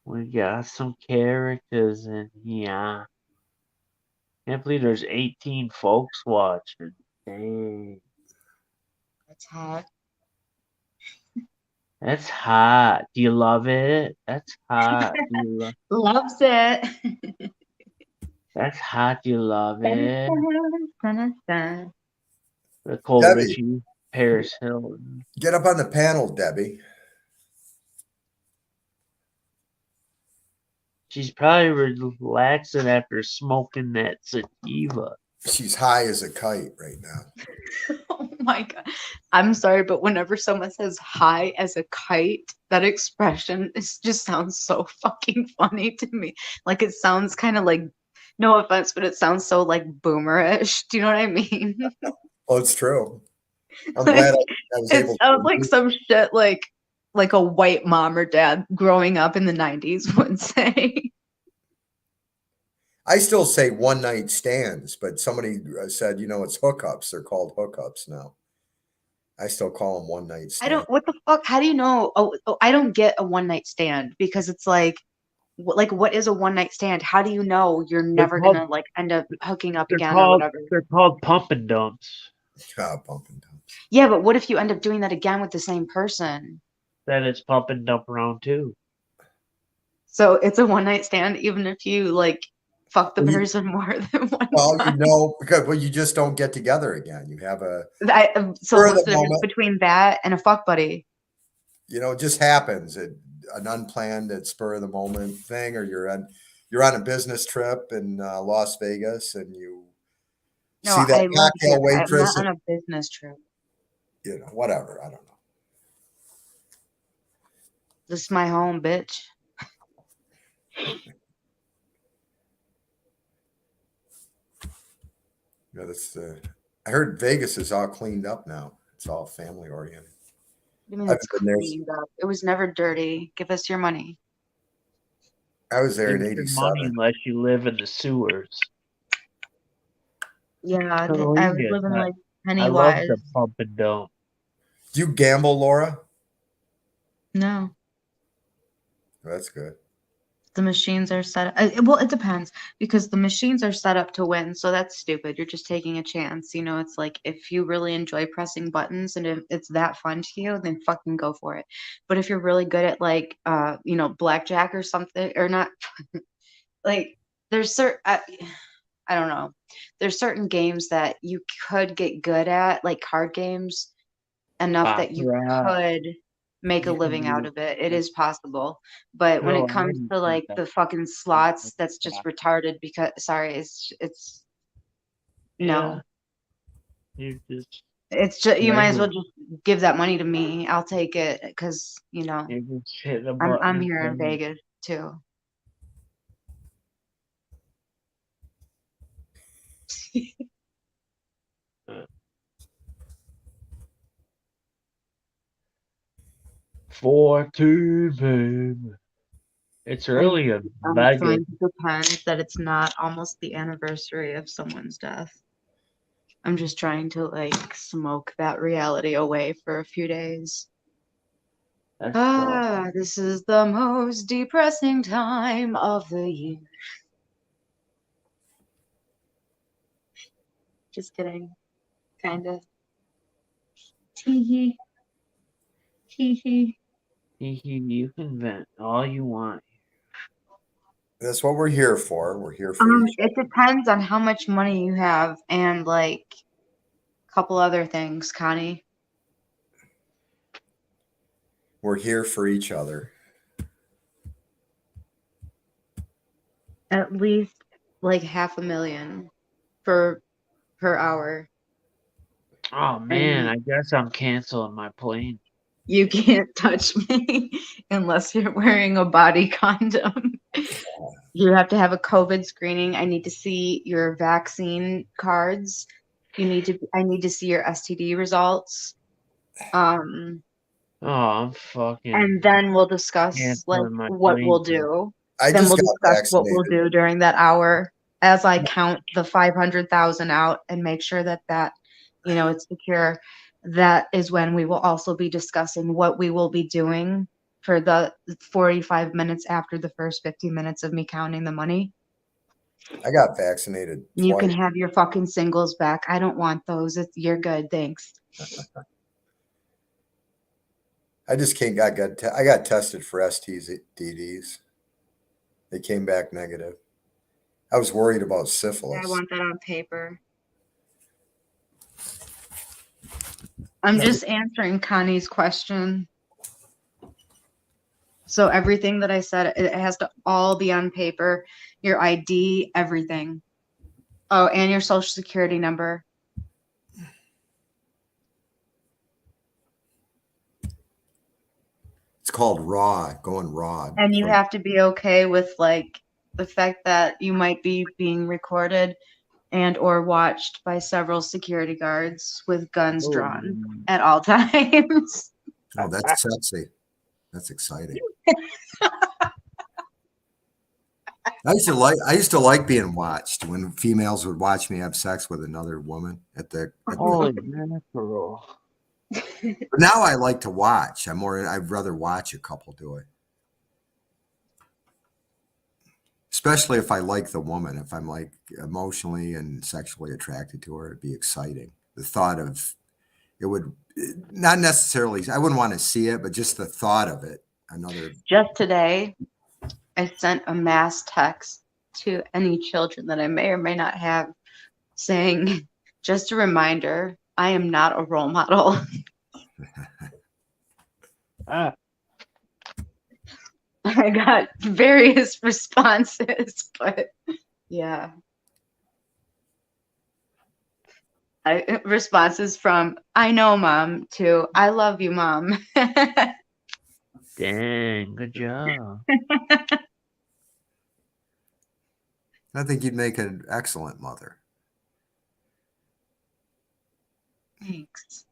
We got some characters in here. Can't believe there's 18 folks watching. Dang. That's hot. That's hot. Do you love it? That's hot. Do you Loves it. That's hot. Do you love it? Dun. Nicole Debbie, Richie, Paris Hilton. get up on the panel, Debbie. She's probably relaxing after smoking that sativa. She's high as a kite right now. Oh my god. I'm sorry, but whenever someone says high as a kite, that expression just sounds so fucking funny to me. Like it sounds kind of like, no offense, but it sounds so like boomerish. Do you know what I mean? Oh, it's true. I'm Like, glad I was it able sounds like to. some shit like a white mom or dad growing up in the 90s would say. I still say one night stands, but somebody said, it's hookups. They're called hookups now. I still call them one night I don't, stands. what the fuck? How do you know? Oh, I don't get a one night stand because it's like what is a one night stand? How do you know you're They're never called gonna like end up hooking up they're again or called whatever? they're called pump and dumps. Bump and dumps. Yeah, but what if you end up doing that again with the same person? Then it's pump and dump round 2. So it's a one night stand, even if you like fuck the Well, person more than one time. because you just don't get together again. You have So for what's the the difference moment, between that and a fuck buddy? it just happens. An unplanned, at spur of the moment thing, or you're on a business trip in Las Vegas, and you No, see that I live here. cocktail I'm not waitress, on a business trip. whatever. I don't know. This is my home, bitch. That's I heard Vegas is all cleaned up now. It's all family oriented. I mean, I've it's been there. cleaned up. It was never dirty. Give us your money. I was there Give in us your money '87. unless you live in the sewers. Yeah, Oh, I you was get living that. like I love Pennywise. the pump and dump. Do you gamble, Laura? No, That's good. the machines are set up. Well, it depends because the machines are set up to win. So that's stupid. You're just taking a chance. It's like if you really enjoy pressing buttons and if it's that fun to you, then fucking go for it. But if you're really good at like, blackjack or something, or not, like there's certain, I don't know. There's certain games that you could get good at, like card games, enough that you Baccarat. could make a You can living out do of it. It that. is possible. But when No, it I comes didn't to think like that. the fucking slots, that's just retarded because sorry, it's Yeah, no. you just It's just you might as well regular. just give that money to me. I'll take it because, You just hit a I'm button here in and play. Vegas too. 14, babe. It's I'm early in I'm Vegas. trying to pretend that it's not almost the anniversary of someone's death. I'm just trying to like smoke that reality away for a few days. That's so. This is the most depressing time of the year. Just kidding. Kind of. Tee hee. Tee hee. You can vent all you want. That's what we're here for. We're here for each It other. depends on how much money you have and like a couple other things, Connie. We're here for each other. At least like $500,000 per hour. Oh man, And I guess I'm canceling my plane. you can't touch me unless you're wearing a body condom. You have to have a COVID screening. I need to see your vaccine cards. I need to see your STD results. Oh, I'm And fucking then we'll discuss like canceling my what plane we'll ticket. do. I Then just we'll got discuss what we'll vaccinated. do during that hour as I count the 500,000 out and make sure that it's secure. That is when we will also be discussing what we will be doing for the 45 minutes after the first 15 minutes of me counting the money. I got vaccinated You twice. can have your fucking singles back. I don't want those. You're good. Thanks. I just can't. I got tested for STDs. They came back negative. I was worried about I syphilis. want that on paper. I'm just answering Connie's question. So everything that I said, it has to all be on paper. Your ID, everything. Oh, and your social security number. It's called raw, going raw. And you So- have to be okay with like the fact that you might be being recorded and or watched by several security guards with guns drawn at all times. oh, that's sexy. That's exciting. I used to like being watched when females would watch me have sex with another woman Holy mackerel. but now I like to watch. I'd rather watch a couple do it. Especially if I like the woman, if I'm like emotionally and sexually attracted to her, it'd be exciting. The thought of it would not necessarily, I wouldn't want to see it, but just the thought of it. Just today, I sent a mass text to any children that I may or may not have saying, just a reminder, I am not a role model. Ah, I got various responses, but yeah. Responses from I know mom to I love you mom. dang, good job. I think you'd make an excellent mother. Thanks.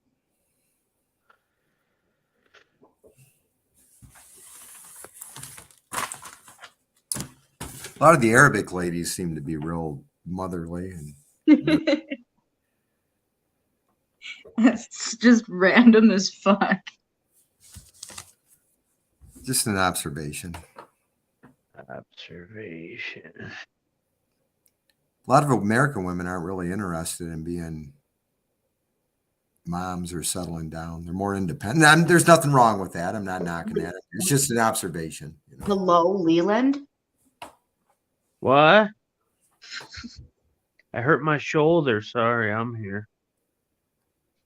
A lot of the Arabic ladies seem to be real motherly and It's just random as fuck. just an observation. Observation. A lot of American women aren't really interested in being moms or settling down. They're more independent. There's nothing wrong with that. I'm not knocking that. It's just an observation. You know? Hello, Leland? What? I hurt my shoulder. Sorry, I'm here.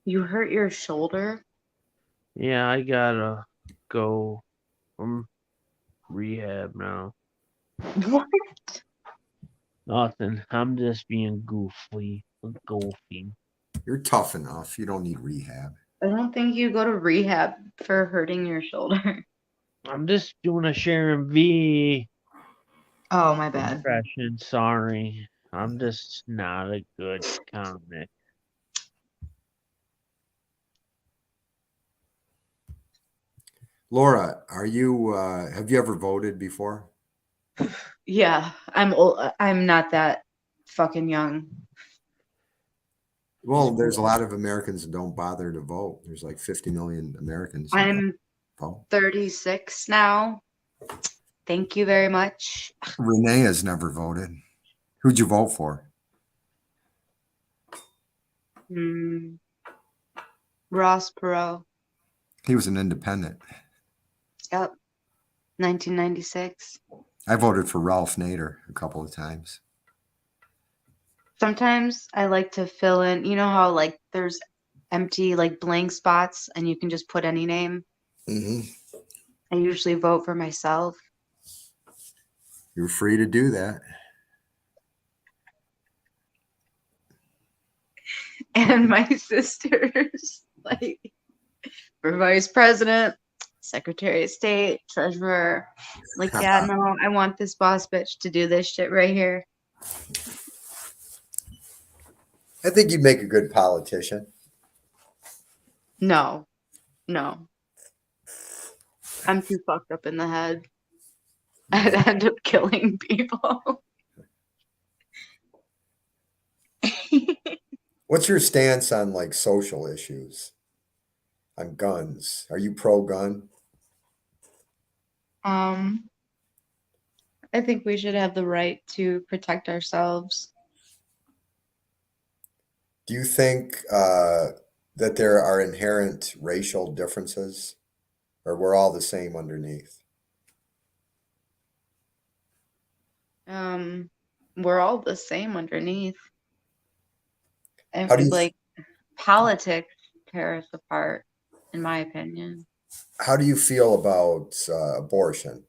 You hurt your shoulder? Yeah, I gotta go from rehab now. What? Nothing. I'm just being goofy. Goofy. You're tough enough. You don't need rehab. I don't think you go to rehab for hurting your shoulder. I'm just doing a Sharon V Oh, my bad. impression. Sorry. I'm just not a good comic. Laura, have you ever voted before? Yeah, I'm old. I'm not that fucking young. Well, there's a lot of Americans that don't bother to vote. There's like 50 million Americans. That I'm don't vote. 36 now. Thank you very much. Renee has never voted. Who'd you vote for? Ross Perot. He was an independent. Yep. 1996. I voted for Ralph Nader a couple of times. Sometimes I like to fill in, you know how like there's empty like blank spots and you can just put any name? Mm-hmm. I usually vote for myself. You're free to do that. And my sisters, like for vice president, secretary of state, treasurer. Like, yeah, no, I want this boss bitch to do this shit right here. I think you'd make a good politician. No. I'm too fucked up in the head. I'd end up killing people. What's your stance on like social issues? On guns? Are you pro-gun? I think we should have the right to protect ourselves. Do you think that there are inherent racial differences? or we're all the same underneath? We're all the same underneath. I How do feel you like politics tear us apart, in my opinion. how do you feel about abortion?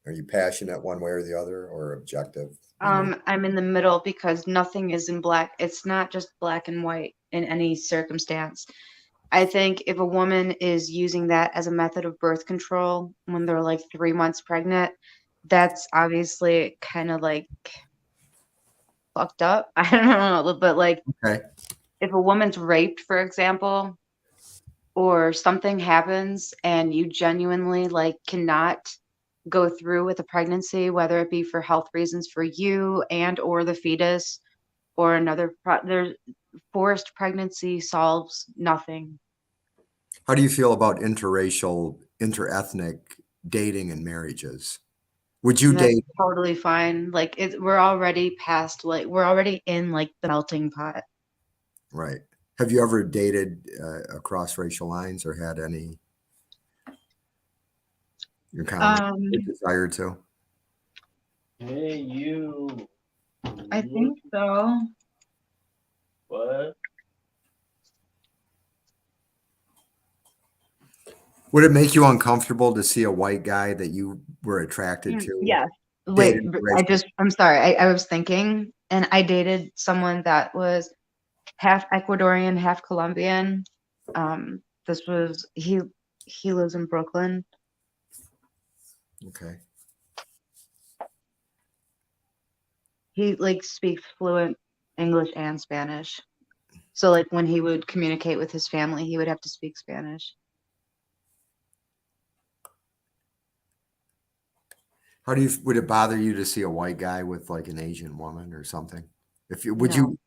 Are you passionate one way or the other, or objective? I'm in the middle because nothing is in black. It's not just black and white in any circumstance. I think if a woman is using that as a method of birth control when they're like 3 months pregnant, that's obviously kind of like fucked up. I don't know, but like Okay. if a woman's raped, for example, or something happens and you genuinely like cannot go through with a pregnancy, whether it be for health reasons for you and or the fetus or there's forced pregnancy solves nothing. How do you feel about interracial, interethnic dating and marriages? Would you And that's date? totally fine. Like we're already past like we're already in like the melting pot. Right. Have you ever dated across racial lines or had any encounter or Um, desire to? Hey, you. I think so. What? Would it make you uncomfortable to see a white guy that you were attracted to Yes. Wait, dating a I'm sorry. I was thinking and I dated someone that was half Ecuadorian, half Colombian. This was he lives in Brooklyn. Okay. He like speaks fluent English and Spanish. So like when he would communicate with his family, he would have to speak Spanish. How do you would it bother you to see a white guy with like an Asian woman or something? If you would No. you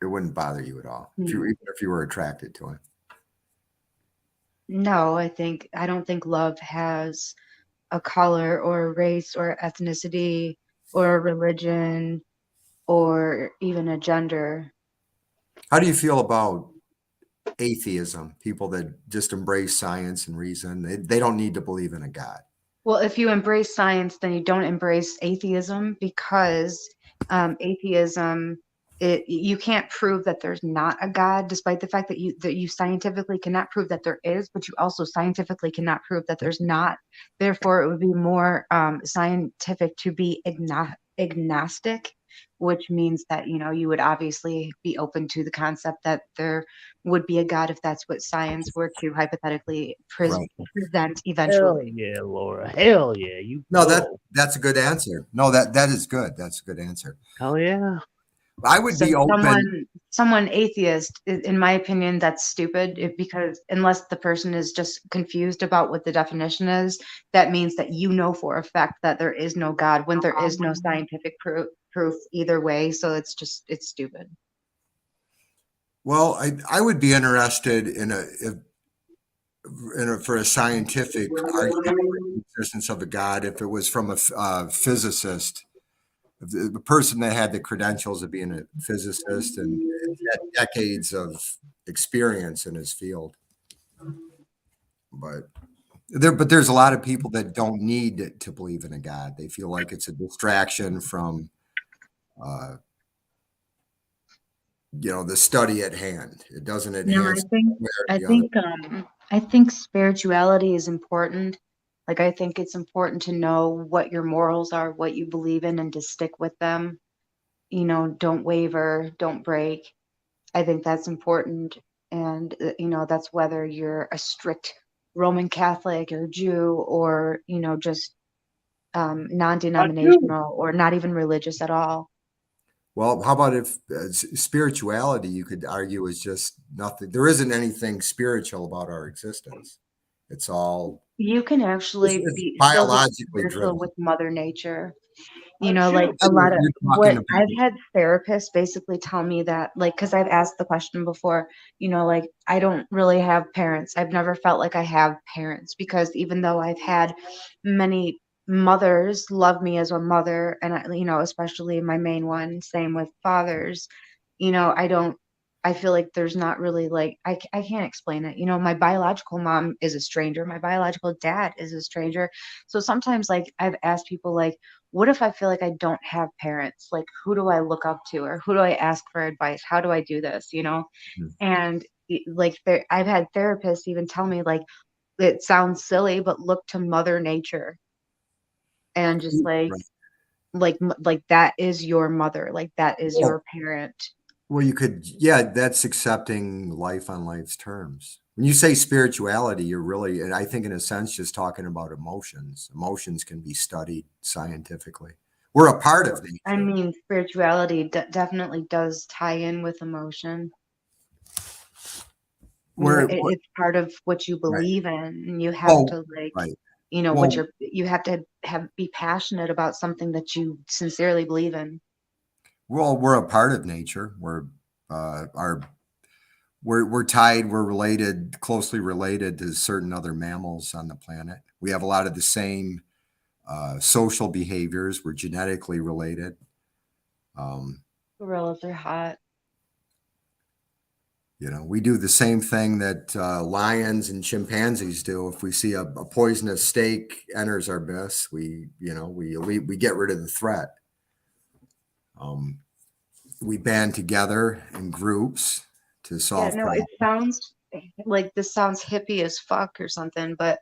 it wouldn't bother you at all if you No. even if you were attracted to him. No, I don't think love has a color or a race or ethnicity or a religion or even a gender. How do you feel about atheism? People that just embrace science and reason. They don't need to believe in a God. Well, if you embrace science, then you don't embrace atheism because atheism, you can't prove that there's not a God, despite the fact that you scientifically cannot prove that there is, but you also scientifically cannot prove that there's not. Therefore, it would be more scientific to be agnostic, which means that you would obviously be open to the concept that there would be a God if that's what science were to hypothetically Right. present Hell eventually. yeah, Laura. Hell yeah. You No, go. that's a good answer. No, that is good. That's a good answer. Hell yeah. I would So be open. someone atheist, in my opinion, that's stupid because unless the person is just confused about what the definition is, that means that you know for a fact that there is no God when there is no scientific proof either way. So it's stupid. Well, I would be interested in for a scientific argument for the existence of a God if it was from a physicist, the person that had the credentials of being a physicist and had decades of experience in his field. But there's a lot of people that don't need to believe in a God. They feel like it's a distraction from uh, the study at hand. It doesn't No, enhance I the other. think I think spirituality is important. Like I think it's important to know what your morals are, what you believe in, and to stick with them. Don't waver, don't break. I think that's important. And, that's whether you're a strict Roman Catholic or Jew or, just non Fuck you. denominational or not even religious at all. Well, how about if spirituality, you could argue, is just nothing? There isn't anything spiritual about our existence. It's all You can actually it's still be biologically spiritual driven. with Mother Nature. Fuck Like you. a lot of You're talking what I've about had therapists basically tell me that, like, because I've asked the question before, like, I don't really have parents. I've never felt like I have parents because even though I've had many mothers love me as a mother, and especially my main one, same with fathers, I don't. I feel like there's not really like I can't explain it. You know, my biological mom is a stranger. My biological dad is a stranger. So sometimes like I've asked people like, what if I feel like I don't have parents? Like who do I look up to or who do I ask for advice? How do I do this? You know? Mhm. And like I've had therapists even tell me like it sounds silly, but look to Mother Nature and just Right. like that is your mother, like that is Well, your parent. well, you could, yeah, that's accepting life on life's terms. When you say spirituality, you're really, and I think in a sense, just talking about emotions. Emotions can be studied scientifically. We're a part of I nature. mean, spirituality definitely does tie in with emotion. It's part of what you Right. believe in, and you have Well, to like, right. you know, what Well, you have to have be passionate about something that you sincerely believe in. we're a part of nature. Our we're tied, we're related, closely related to certain other mammals on the planet. We have a lot of the same social behaviors. We're genetically related. Um, Gorillas are hot. we do the same thing that lions and chimpanzees do. If we see a poisonous snake enters our mess, we get rid of the threat. Um, we band together in groups to Yeah, solve no, it problems. sounds like this sounds hippie as fuck or something, but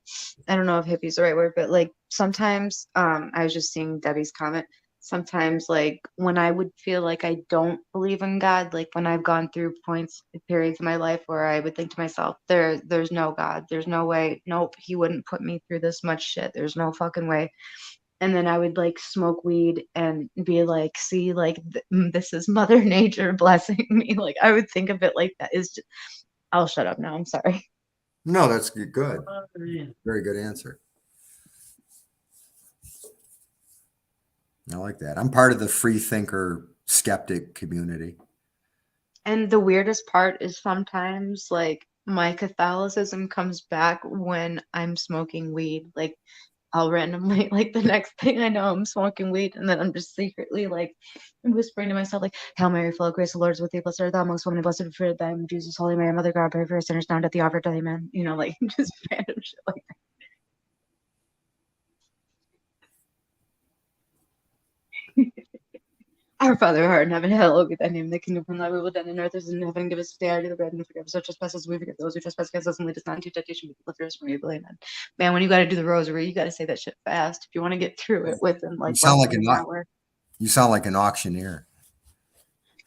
I don't know if hippie is the right word, but like sometimes I was just seeing Debbie's comment. Sometimes like when I would feel like I don't believe in God, like when I've gone through periods in my life where I would think to myself, there's no God, there's no way, nope, he wouldn't put me through this much shit. There's no fucking way. And then I would like smoke weed and be like, see, like this is Mother Nature blessing me. Like I would think of it like that. Is just, I'll shut up now. I'm sorry. No, that's good. Very good answer. I like that. I'm part of the free thinker skeptic community. And the weirdest part is sometimes like my Catholicism comes back when I'm smoking weed. Like I'll randomly, like the next thing I know, I'm smoking weed, and then I'm just secretly like whispering to myself, like, Hail Mary, full of grace, the Lord is with thee, blessed art thou amongst women, and blessed is the fruit of thy womb, Jesus, Holy Mary, Mother of God, pray for us sinners now and at the hour of our death, amen. You know, like just random shit like Our Father who art in heaven, hallowed be thy name. Thy kingdom come, thy will be done on earth as in heaven. Give us today our daily bread, and forgive us our trespasses. We forgive those who trespass against us, and lead us not into temptation, but deliver us from evil. Amen. Man, when you got to do the rosary, you got to say that shit fast if you want to get through it within You like sound less like than an hour. an auctioneer.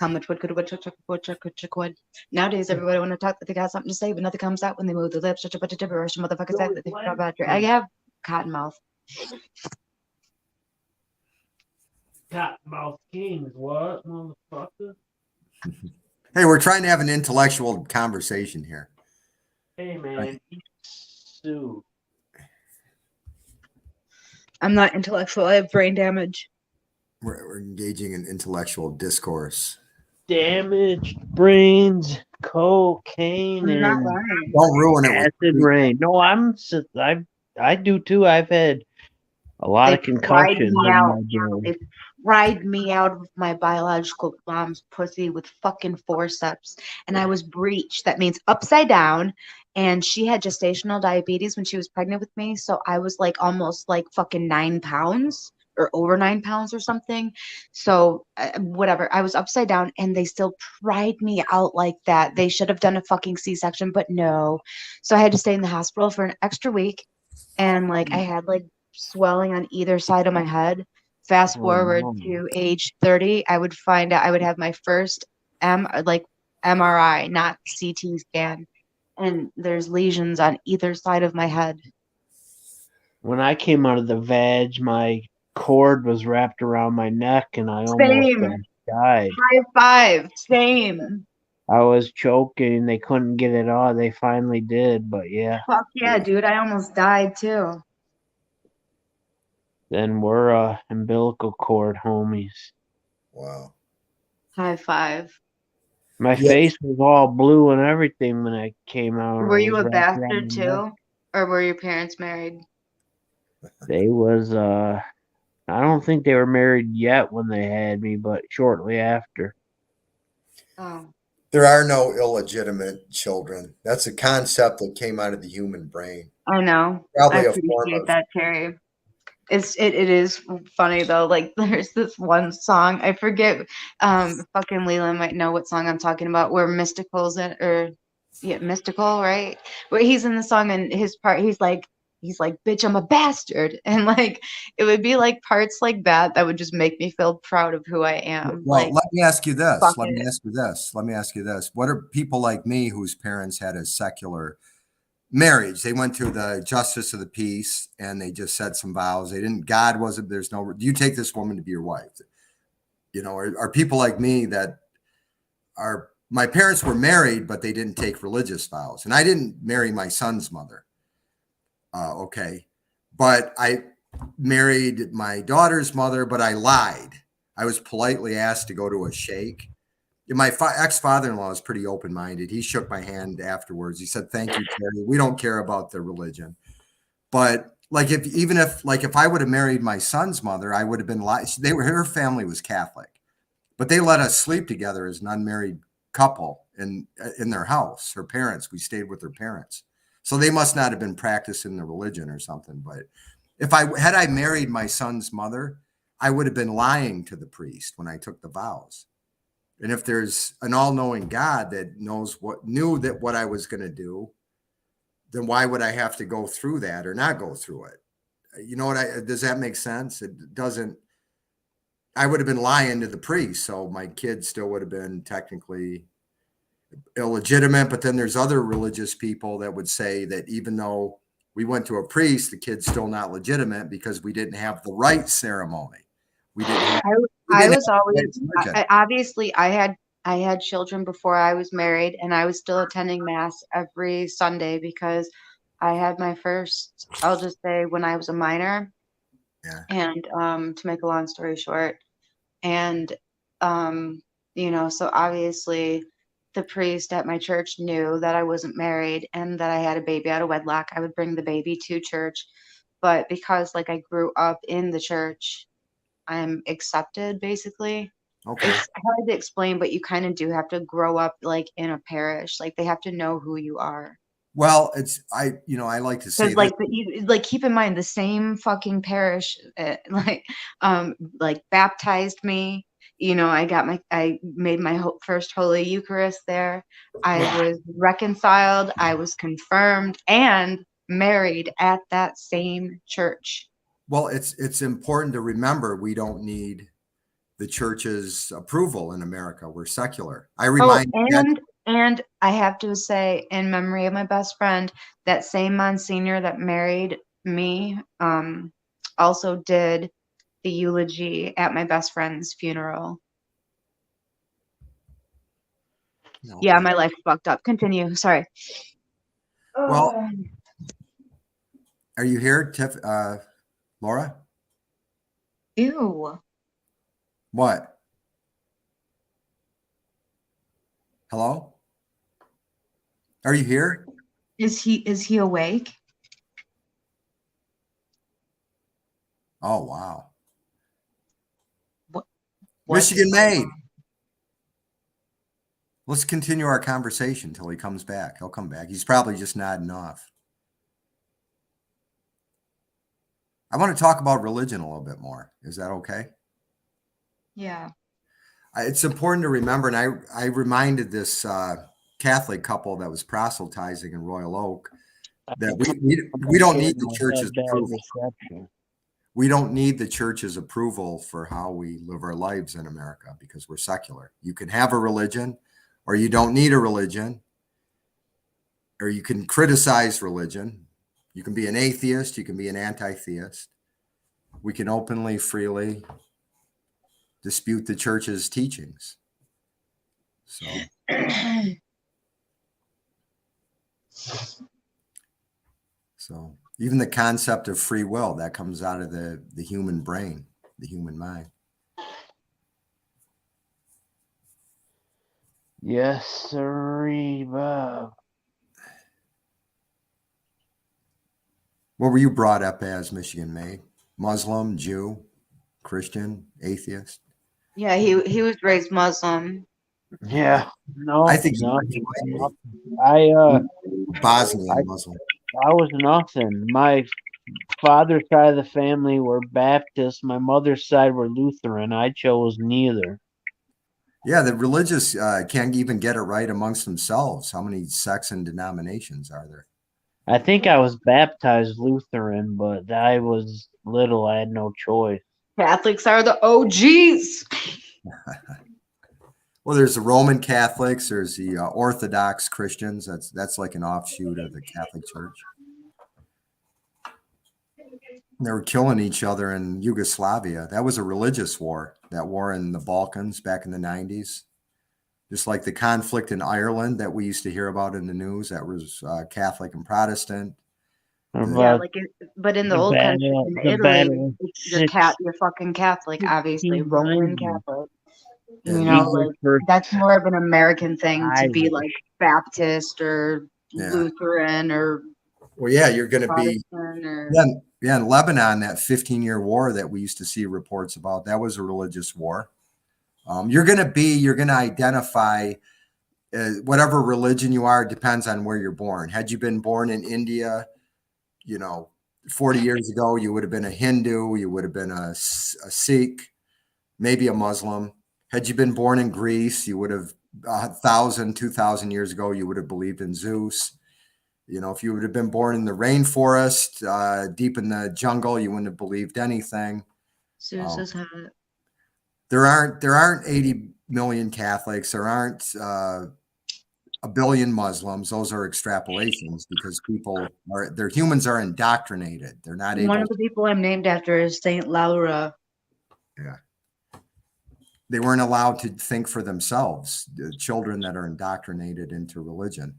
How much wood could a woodchuck chuck, woodchuck could chuck wood? Nowadays, everybody want to talk that they got something to say, but nothing comes out when they move their lips. Such a bunch of gibberish. Motherfuckers act that they forgot about your. I have cotton mouth. Cottonmouth Kings, what, motherfucker? Hey, we're trying to have an intellectual conversation here. Hey, man, eat soup. I'm not intellectual. I have brain damage. We're engaging in intellectual discourse. Damaged brains, cocaine, I'm not and lying. Don't ruin it with acid rain. No, I do too. I've had a lot They of fried concussions me in out. my day. They fried me out of my biological mom's pussy with fucking forceps. And I was breached. That means upside down. And she had gestational diabetes when she was pregnant with me. So I was like almost like fucking 9 pounds or over 9 pounds or something. So whatever. I was upside down and they still pried me out like that. They should have done a fucking C-section, but no. So I had to stay in the hospital for an extra week. And like I had like swelling on either side of my head. Fast Oh forward no. to age 30, I would find out I would have my first like MRI, not CT scan. And there's lesions on either side of my head. When I came out of the vag, my cord was wrapped around my neck and I almost Same. died. High five. Same. I was choking. They couldn't get it off. They finally did, but yeah. Fuck yeah, dude. I almost died too. Then we're umbilical cord homies. Wow. High five. My Yeah. face was all blue and everything when I came out. Were It you was a wrapped around bastard my neck. too? Or were your parents married? They was I don't think they were married yet when they had me, but shortly after. Oh. There are no illegitimate children. That's a concept that came out of the human brain. I know. I Probably a form appreciate of, that, Terry. It is funny though. Like there's this one song I forget. Fucking Leland might know what song I'm talking about. Where Mystical's in, or yeah, Mystical, right? Where he's in the song and his part, he's like, bitch, I'm a bastard, and like it would be like parts like that that would just make me feel proud of who I am. well, Like let me ask you this. fuck Let me it. ask you this. Let me ask you this. What are people like me whose parents had a secular marriage? They went to the justice of the peace and they just said some vows. They didn't, God wasn't, there's no, do you take this woman to be your wife? You know, are people like me that are, my parents were married, but they didn't take religious vows. And I didn't marry my son's mother. Okay. But I married my daughter's mother, but I lied. I was politely asked to go to a shake. My ex-father-in-law is pretty open-minded. He shook my hand afterwards. He said, "Thank you, Terry. We don't care about the religion." But like, if I would have married my son's mother, I would have been her family was Catholic, but they let us sleep together as an unmarried couple in their house. Her parents, we stayed with her parents, so they must not have been practicing the religion or something. But if I married my son's mother, I would have been lying to the priest when I took the vows. And if there's an all-knowing God that knew that what I was going to do, then why would I have to go through that or not go through it? You know what? Does that make sense? It doesn't. I would have been lying to the priest, so my kid still would have been technically illegitimate. But then there's other religious people that would say that even though we went to a priest, the kid's still not legitimate because we didn't have the right ceremony. We didn't have. I was always obviously I had children before I was married, and I was still attending mass every Sunday because I had my first, I'll just say, when I was a minor. Yeah. And to make a long story short, and you know, so obviously the priest at my church knew that I wasn't married and that I had a baby out of wedlock. I would bring the baby to church, but because like I grew up in the church, I'm accepted basically. Okay. It's hard to explain, but you kind of do have to grow up like in a parish. Like they have to know who you are. Well, I like to say Because that. like keep in mind the same fucking parish like baptized me. You know, I made my first Holy Eucharist there. I was reconciled, I was confirmed and married at that same church. Well, it's important to remember we don't need the church's approval in America. We're secular. I Oh, remind you. and I have to say, in memory of my best friend, that same Monsignor that married me, also did the eulogy at my best friend's funeral. Yeah, Okay. my life fucked up. Continue. Sorry. Well, are you here, Tiff, Laura? Ew. What? Hello? Are you here? Is he awake? Oh, wow. What? Michigan made. Let's continue our conversation until he comes back. He'll come back. He's probably just nodding off. I want to talk about religion a little bit more. Is that okay? Yeah. It's important to remember, and I reminded this Catholic couple that was proselytizing in Royal Oak that we don't need the church's approval. We don't need the church's approval for how we live our lives in America because we're secular. You can have a religion, or you don't need a religion, or you can criticize religion. You can be an atheist. You can be an anti-theist. We can openly, freely dispute the church's teachings. So even the concept of free will, that comes out of the human brain, the human mind. Yes, sir, Bob. What were you brought up as, Michigan made? Muslim, Jew, Christian, atheist? Yeah, he was raised Muslim. Yeah, I no, think he nothing, might be nothing. I uh, I Bosnian Muslim. I was nothing. My father's side of the family were Baptist. My mother's side were Lutheran. I chose neither. Yeah, the religious can't even get it right amongst themselves. How many sects and denominations are there? I think I was baptized Lutheran, but I was little. I had no choice. Catholics are the OGs. Well, there's the Roman Catholics. There's the Orthodox Christians. That's like an offshoot of the Catholic Church. They were killing each other in Yugoslavia. That was a religious war. That war in the Balkans back in the 90s. Just like the conflict in Ireland that we used to hear about in the news, that was Catholic and Protestant. Yeah, About like, but in the old countries, in the Italy, battle of you're fucking Catholic, obviously, Roman 1690. Catholic. You And know, Eagle like for that's more of an American thing to be like Irish. Baptist or yeah, Lutheran or well, yeah, you're going to be Protestant or. yeah, yeah. In Lebanon, that 15-year war that we used to see reports about, that was a religious war. You're going to identify whatever religion you are. Depends on where you're born. Had you been born in India, 40 years ago, you would have been a Hindu, you would have been a Sikh, maybe a Muslim. Had you been born in Greece, you would have 1,000, 2,000 years ago, you would have believed in Zeus. If you would have been born in the rainforest, deep in the jungle, you wouldn't have believed anything. Zeus Um, is hot. there aren't 80 million Catholics. There aren't a billion Muslims. Those are extrapolations because their humans are indoctrinated. They're not One able of to. the people I'm named after is Saint Laura. Yeah. They weren't allowed to think for themselves. The children that are indoctrinated into religion.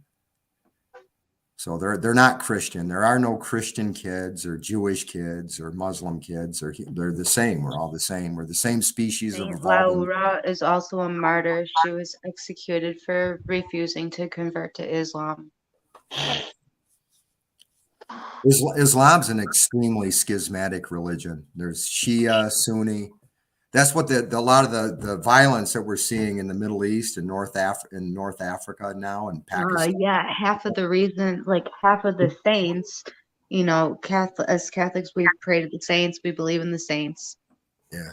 So they're not Christian. There are no Christian kids or Jewish kids or Muslim kids. They're the same. We're all the same. We're the same species of Saint evolving. Laura is also a martyr. She was executed for refusing to convert to Islam. Islam's an extremely schismatic religion. There's Shia, Sunni. That's what a lot of the violence that we're seeing in the Middle East and North Africa now and Pakistan. Yeah, half of the reason, like half of the saints, as Catholics, we pray to the saints, we believe in the saints. Yeah.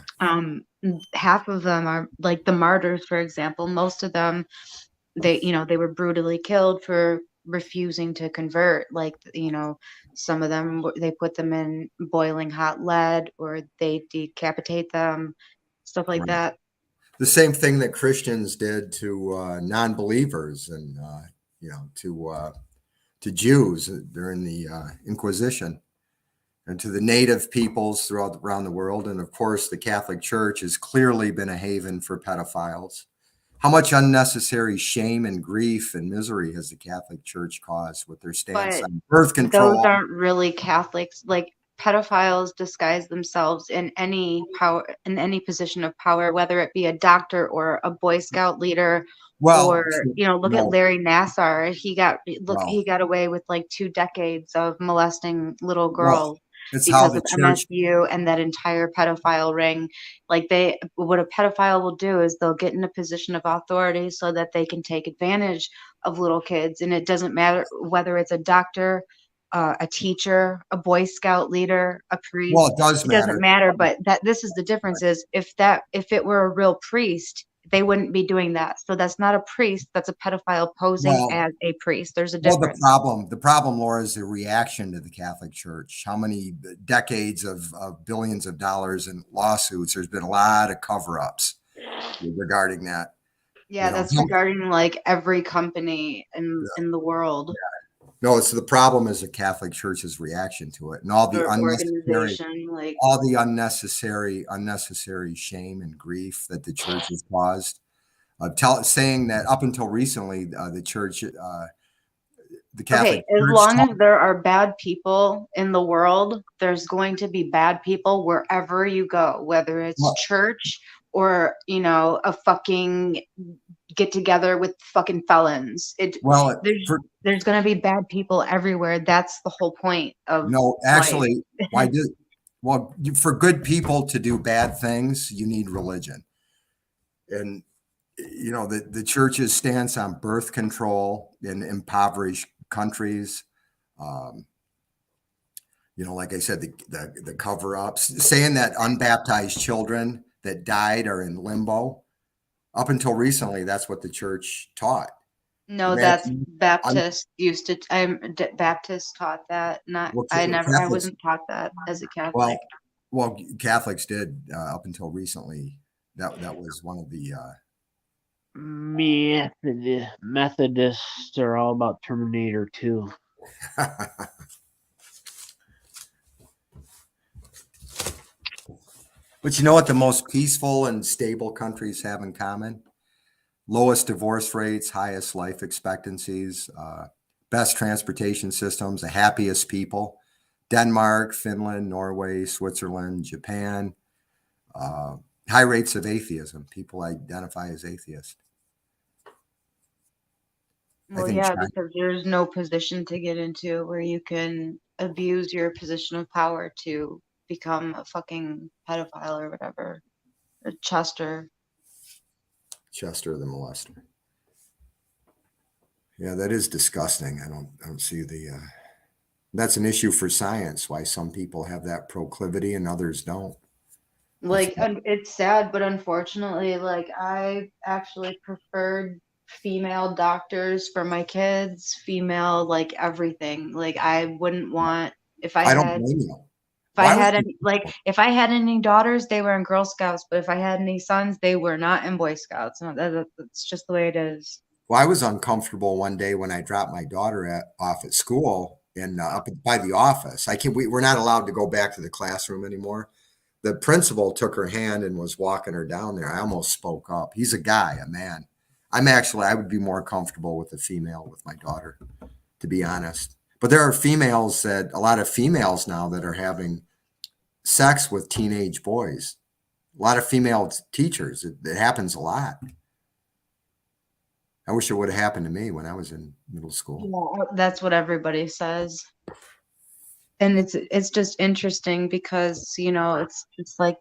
Half of them are like the martyrs, for example. Most of them, they were brutally killed for refusing to convert. Like, some of them, they put them in boiling hot lead or they decapitate them, stuff like Right. that. The same thing that Christians did to non-believers and to Jews during the Inquisition, and to the native peoples around the world. And of course, the Catholic Church has clearly been a haven for pedophiles. How much unnecessary shame and grief and misery has the Catholic Church caused with their stance But on birth those control? aren't really Catholics. Like, pedophiles disguise themselves in any power, in any position of power, whether it be a doctor or a Boy Scout leader, Well, or look at no, Larry Nassar. well, He got away with like 2 decades of molesting little well, girls it's how because the of church. MSU and that entire pedophile ring. Like, what a pedophile will do is they'll get in a position of authority so that they can take advantage of little kids, and it doesn't matter whether it's a doctor, a teacher, a Boy Scout leader, a Well, priest. it does It doesn't matter. matter, but this is the difference: is if it were a real priest, they wouldn't be doing that. So that's not a priest; that's a pedophile posing Well, as a priest. There's a Well, difference. the problem, Laura, is the reaction to the Catholic Church. How many decades of billions of dollars in lawsuits? There's been a lot of cover-ups regarding that. Yeah, that's regarding like every company in the world No, it's the problem is the Catholic Church's reaction to it, and all the or unnecessary, organization. Like, unnecessary shame and grief that the church has caused. Saying that up until recently, the okay, Catholic as Church long as there are bad people in the world, there's going to be bad people wherever you go, whether it's well, church or, a fucking get together with fucking felons. well, There's going to be bad people everywhere. That's the whole point of no, life. actually, for good people to do bad things, you need religion. And the church's stance on birth control in impoverished countries. Like I said, the cover-ups, saying that unbaptized children that died are in limbo. Up until recently, that's what the church taught. No, Man, that's Baptist used to. Baptist taught that. Not well, I Catholics, wasn't taught that as a well, Catholic. well, Catholics did up until recently. That was one of the. Methodists are all about Terminator 2. But you know what the most peaceful and stable countries have in common? Lowest divorce rates, highest life expectancies, best transportation systems, the happiest people. Denmark, Finland, Norway, Switzerland, Japan. High rates of atheism. People identify as atheist. Well, yeah, because there's no position to get into where you can abuse your position of power to become a fucking pedophile or whatever. Chester the molester. Yeah, that is disgusting. I don't see the. That's an issue for science. Why some people have that proclivity and others don't. Like, it's sad, but unfortunately, like, I actually preferred female doctors for my kids, female, like, everything. Like, I wouldn't want if I I don't had blame you. if I had any like if I had any daughters, they were in Girl Scouts, but if I had any sons, they were not in Boy Scouts. No, that's just the way it is. Well, I was uncomfortable one day when I dropped my daughter off at school and up by the office. We're not allowed to go back to the classroom anymore. The principal took her hand and was walking her down there. I almost spoke up. He's a guy, a man. I would be more comfortable with a female with my daughter, to be honest. But there are a lot of females now that are having sex with teenage boys. A lot of female teachers. It happens a lot. I wish it would have happened to me when I was in middle school. Yeah, that's what everybody says. And it's just interesting because, it's like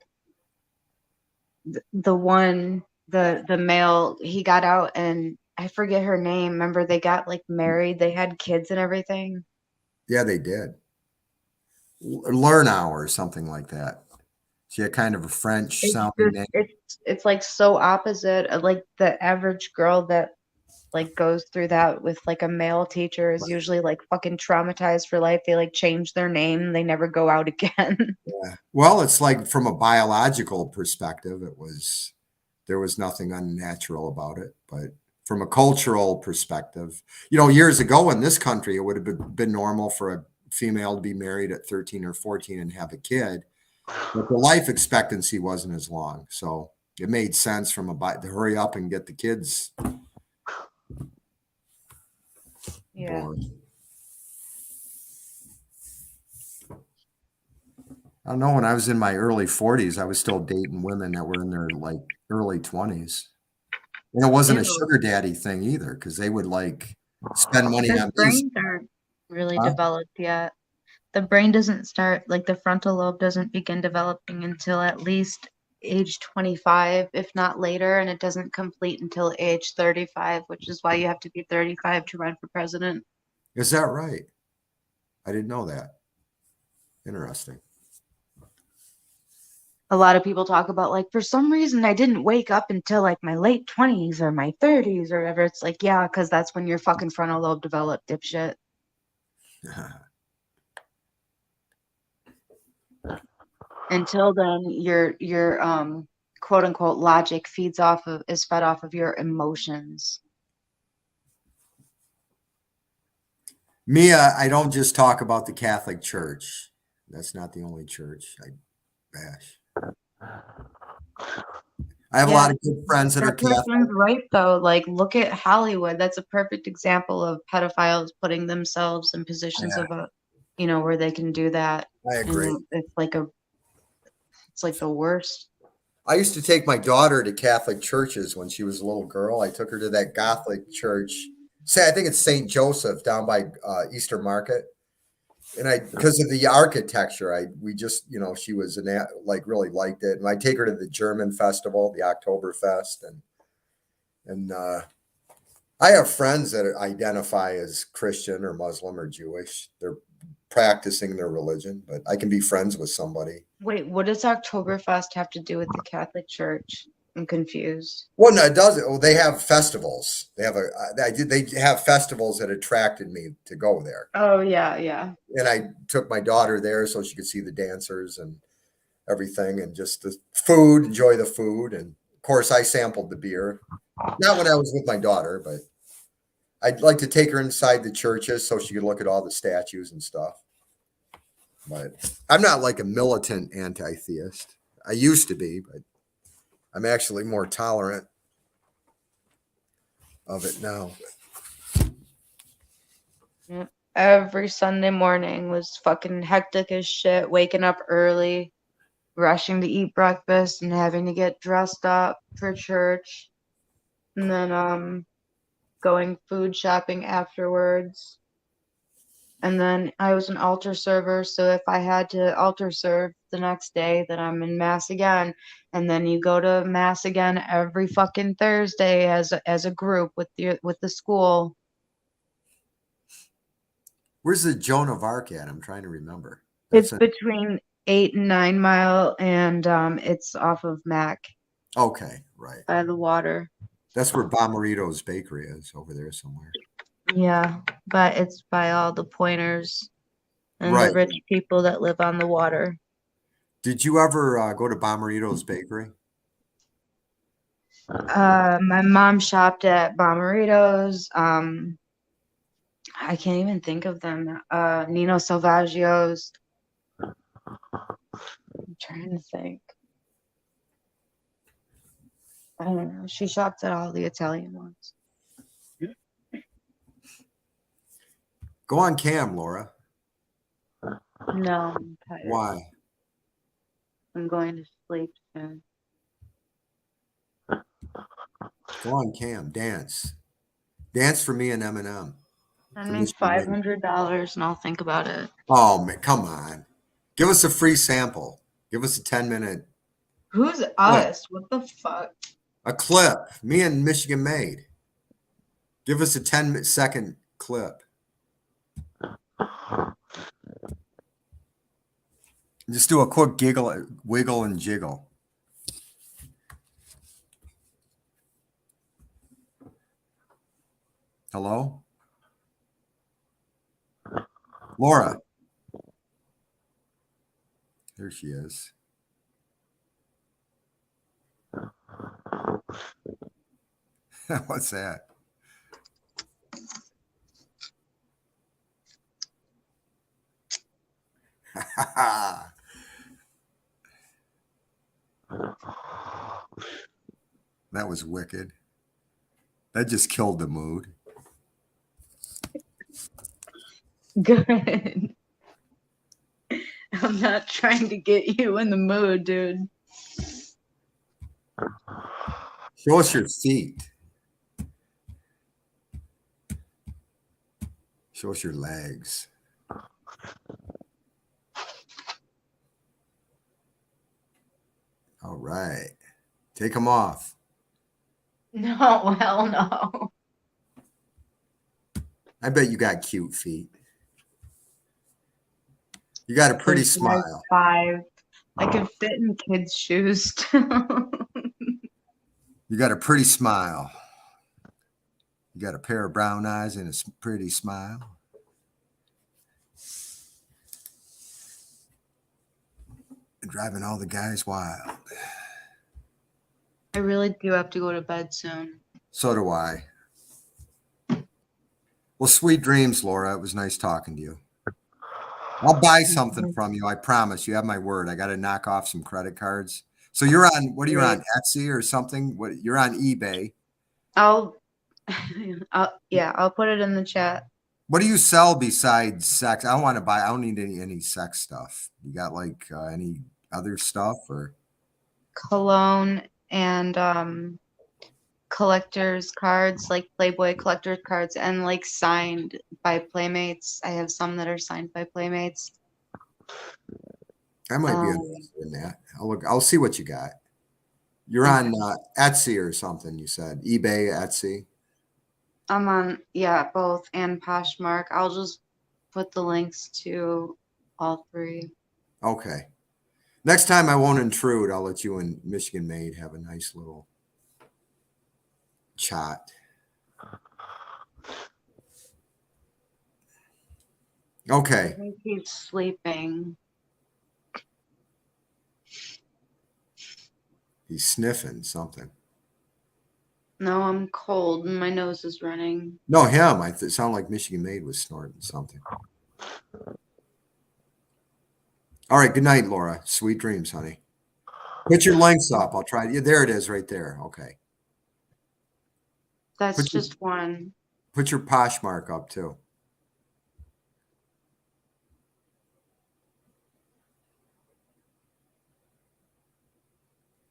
the male, he got out, and I forget her name. Remember, they got like married, they had kids and everything. Yeah, they did. Lernow or something like that. She had kind of a French sounding name. It's like so opposite of like the average girl that like goes through that with like a male teacher is usually like fucking traumatized for life. They like change their name, they never go out again. Yeah. Well, it's like from a biological perspective, there was nothing unnatural about it, but from a cultural perspective, years ago in this country, it would have been normal for a female to be married at 13 or 14 and have a kid, but the life expectancy wasn't as long. So it made sense to hurry up and get the kids. Yeah. Born. I don't know. When I was in my early 40s, I was still dating women that were in their like early 20s. And it wasn't a sugar daddy thing either, because they would like spend money on these. Brains aren't really developed yet. The brain doesn't start, like the frontal lobe doesn't begin developing until at least age 25, if not later, and it doesn't complete until age 35, which is why you have to be 35 to run for president. Is that right? I didn't know that. Interesting. A lot of people talk about like, for some reason I didn't wake up until like my late 20s or my 30s or whatever. It's like, yeah, because that's when your fucking frontal lobe developed, dipshit. Until then, your quote unquote logic is fed off of your emotions. Mia, I don't just talk about the Catholic Church. That's not the only church I bash. I have a lot of good friends that are Catholic. Right, though. Like, look at Hollywood. That's a perfect example of pedophiles putting themselves in positions of where they can do that. I agree. And it's like the worst. I used to take my daughter to Catholic churches when she was a little girl. I took her to that Catholic church. I think it's St. Joseph down by Easter Market. And because of the architecture, we just, she was really liked it. And I take her to the German festival, the Oktoberfest, and And I have friends that identify as Christian or Muslim or Jewish. They're practicing their religion, but I can be friends with somebody. Wait, what does Oktoberfest have to do with the Catholic Church? I'm confused. Well, no, it doesn't. Well, they have festivals. They have they have festivals that attracted me to go there. Oh yeah, yeah. And I took my daughter there so she could see the dancers and everything, and just the food, enjoy the food. And of course, I sampled the beer. Not when I was with my daughter, but I'd like to take her inside the churches so she could look at all the statues and stuff. But I'm not like a militant anti-theist. I used to be, but I'm actually more tolerant of it now. Every Sunday morning was fucking hectic as shit, waking up early, rushing to eat breakfast and having to get dressed up for church. And then going food shopping afterwards. And then I was an altar server, so if I had to altar serve the next day, then I'm in mass again. And then you go to mass again every fucking Thursday as a group with the school. Where's the Joan of Arc at? I'm trying to remember. It's between 8 and 9 Mile, and it's off of Mac Okay, right. by the water. That's where Bomarito's Bakery is, over there somewhere. Yeah, but it's by all the pointers and Right. the rich people that live on the water. Did you ever go to Bomarito's Bakery? My mom shopped at Bomarito's. I can't even think of them. Nino Salvaggio's. I'm trying to think. I don't know. She shopped at all the Italian ones. Go on cam, Laura. No, I'm tired. Why? I'm going to sleep soon. Go on cam. Dance. Dance for me and Eminem. Send me $500 and I'll think about it. Oh, man, come on. Give us a free sample. Give us a 10-minute. Who's us? What the fuck? A clip. Me and Michigan Made. Give us a 10-second clip. Just do a quick giggle, wiggle, and jiggle. Hello? Laura. There she is. What's that? That was wicked. That just killed the mood. Good. I'm not trying to get you in the mood, dude. Show us your feet. Show us your legs. All right. Take them off. No, hell no. I bet you got cute feet. You got a pretty smile. 5. I can fit in kids' shoes too. You got a pretty smile. You got a pair of brown eyes and a pretty smile. And driving all the guys wild. I really do have to go to bed soon. So do I. Well, sweet dreams, Laura. It was nice talking to you. I'll buy something from you. I promise. You have my word. I got to knock off some credit cards. So you're on, what are you on, Etsy or something? What, you're on eBay. I'll put it in the chat. What do you sell besides sex? I don't want to buy. I don't need any sex stuff. You got like any other stuff or Cologne and collector's cards, like Playboy collector's cards, and like signed by Playmates. I have some that are signed by Playmates. I might be interested in that. I'll see what you got. You're on Etsy or something, you said. eBay, Etsy. I'm on, yeah, both and Poshmark. I'll just put the links to all three. Okay. Next time I won't intrude. I'll let you and Michigan Made have a nice little chat. Okay. I think he's sleeping. He's sniffing something. No, I'm cold and my nose is running. No, him. It sounded like Michigan Made was snorting something. All right. Good night, Laura. Sweet dreams, honey. Put your links up. I'll try. Yeah, there it is right there. Okay. That's just one. Put your Poshmark up too.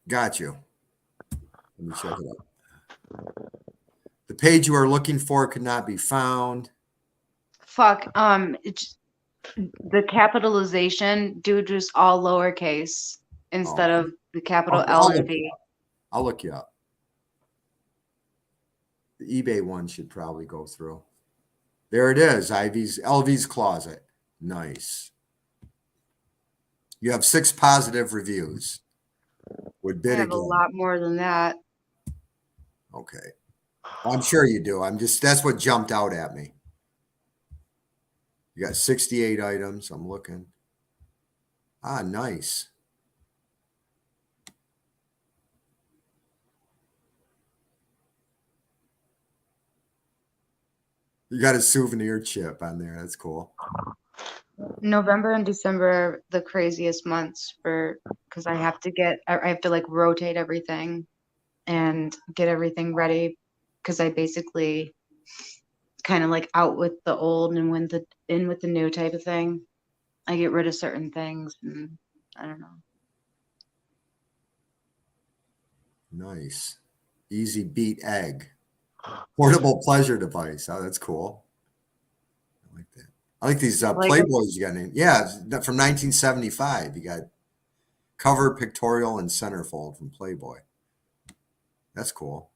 Got you. Let me check it out. The page you are looking for could not be found. Fuck. It's the capitalization, do just all lowercase instead of the capital Okay, L and V. I'll look you up. The eBay one should probably go through. There it is. LV's Closet. Nice. You have 6 positive reviews. Would bid I have again. a lot more than that. Okay. I'm sure you do. That's what jumped out at me. You got 68 items. I'm looking. Ah, nice. You got a souvenir chip on there. That's cool. November and December are the craziest months because I have to like rotate everything and get everything ready because I basically kind of like out with the old and in with the new type of thing. I get rid of certain things and I don't know. Nice. Easy beat egg. Portable pleasure device. Oh, that's cool. I like that. I like these Playboys you got in. Yeah, from 1975. You got cover, pictorial, and centerfold from Playboy. That's cool.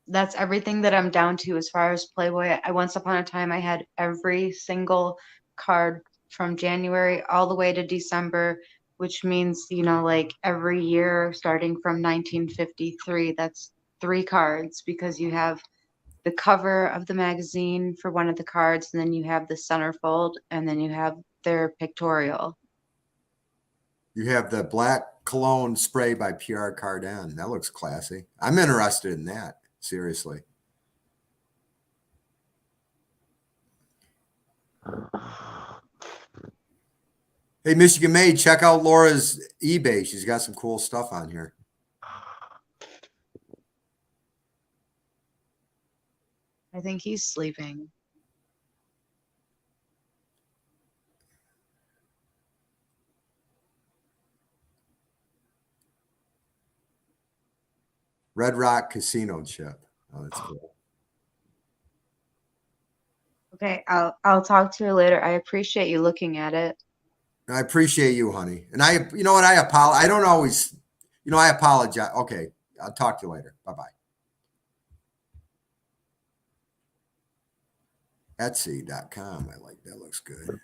That's everything that I'm down to as far as Playboy. Once upon a time I had every single card from January all the way to December, which means, like every year starting from 1953, that's 3 cards because you have the cover of the magazine for one of the cards, and then you have the centerfold, and then you have their pictorial. You have the black cologne spray by Pierre Cardin. That looks classy. I'm interested in that. Seriously. Hey, Michigan Made, check out Laura's eBay. She's got some cool stuff on here. I think he's sleeping. Red Rock Casino chip. Oh, that's cool. Okay, I'll talk to you later. I appreciate you looking at it. I appreciate you, honey. And you know what? I apologize. I don't always, I apologize. Okay. I'll talk to you later. Bye-bye. Etsy.com. I like that. Looks good.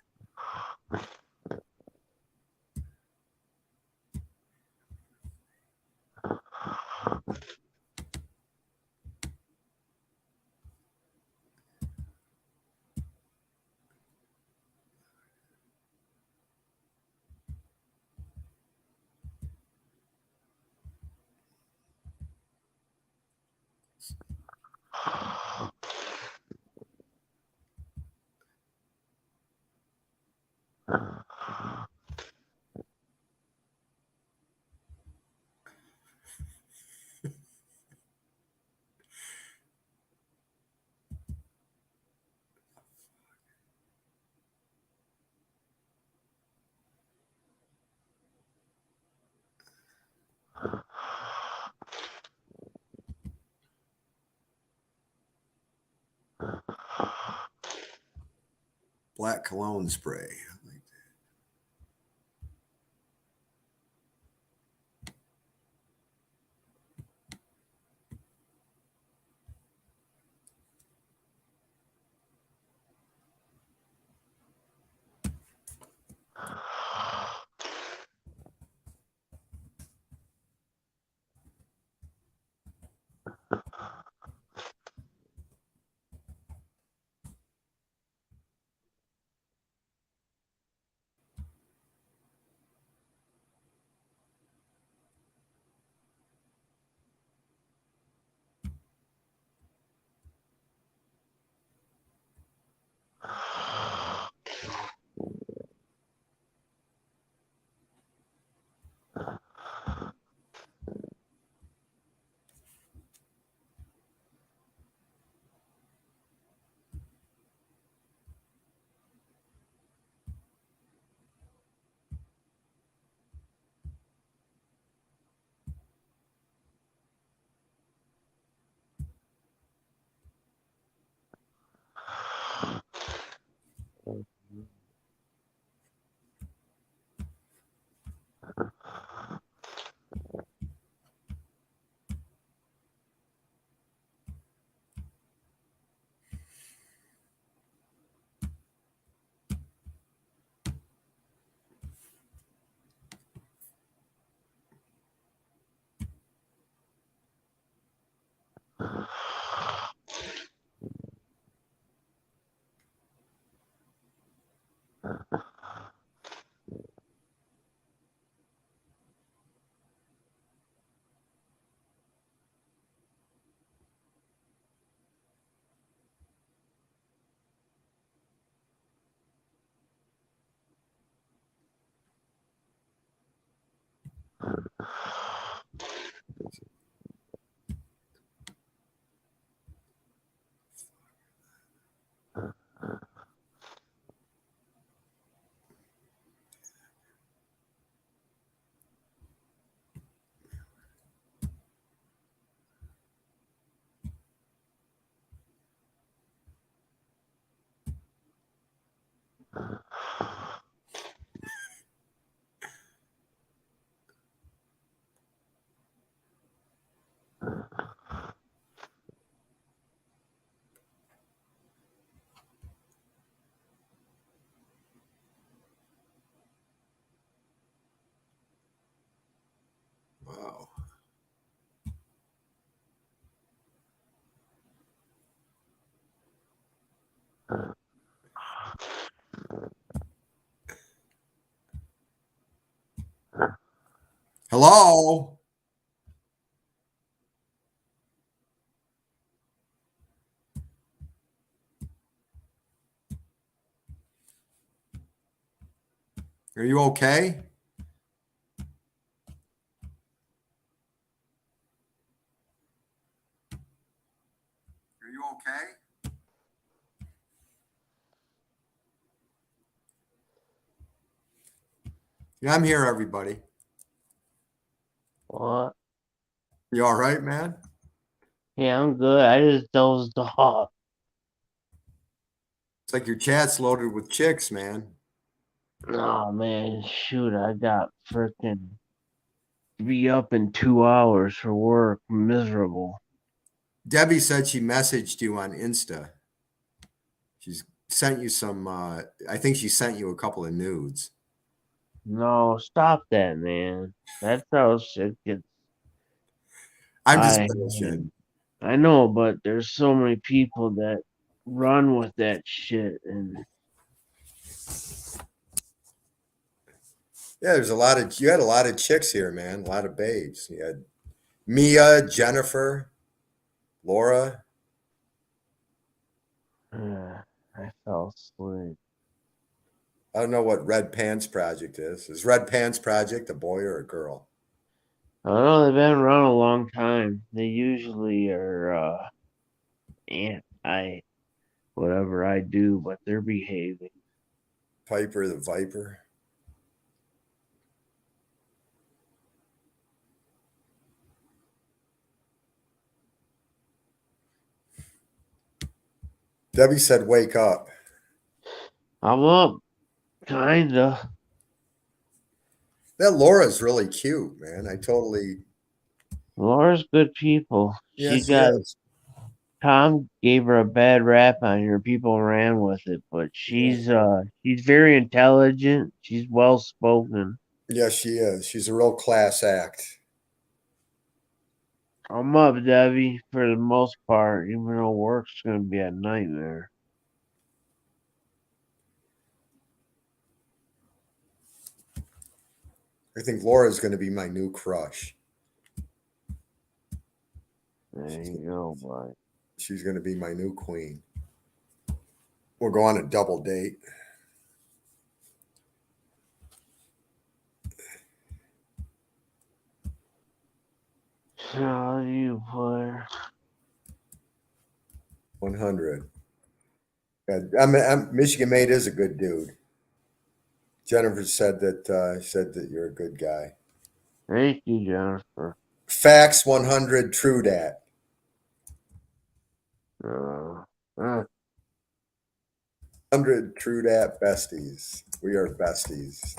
Black cologne spray. I like that. Hello? Are you okay? Are you okay? Yeah, I'm here, everybody. What? You all right, man? Yeah, I'm good. I just dozed off. It's like your chat's loaded with chicks, man. Oh man, shoot! I got freaking to be up in 2 hours for work. Miserable. Debbie said she messaged you on Insta. She's sent you some, I think she sent you a couple of nudes. No, stop that, man. That's how shit gets. I'm just I bullshit. I know, but there's so many people that run with that shit, and Yeah, you had a lot of chicks here, man. A lot of babes. You had Mia, Jennifer, Laura. I fell asleep. I don't know what Red Pants Project is. Is Red Pants Project a boy or a girl? I don't know they've been around a long time. They usually are anti whatever I do, but they're behaving. Piper the Viper. Debbie said, wake up. I'm up, kinda. That Laura's really cute, man. I totally, Laura's good people. yeah, She she got is. Tom gave her a bad rap on here. People ran with it, but Yeah. she's very intelligent. She's well spoken. Yeah, she is. She's a real class act. I'm up, Debbie, for the most part, even though work's gonna be a nightmare. I think Laura's going to be my new crush. There you go, boy. She's going to be my new queen. We'll go on a double date. How do you player? 100. Michigan Mate is a good dude. Jennifer said that you're a good guy. Thank you, Jennifer. Facts 100, true dat. Uh, uh, 100, true dat, besties. We are besties.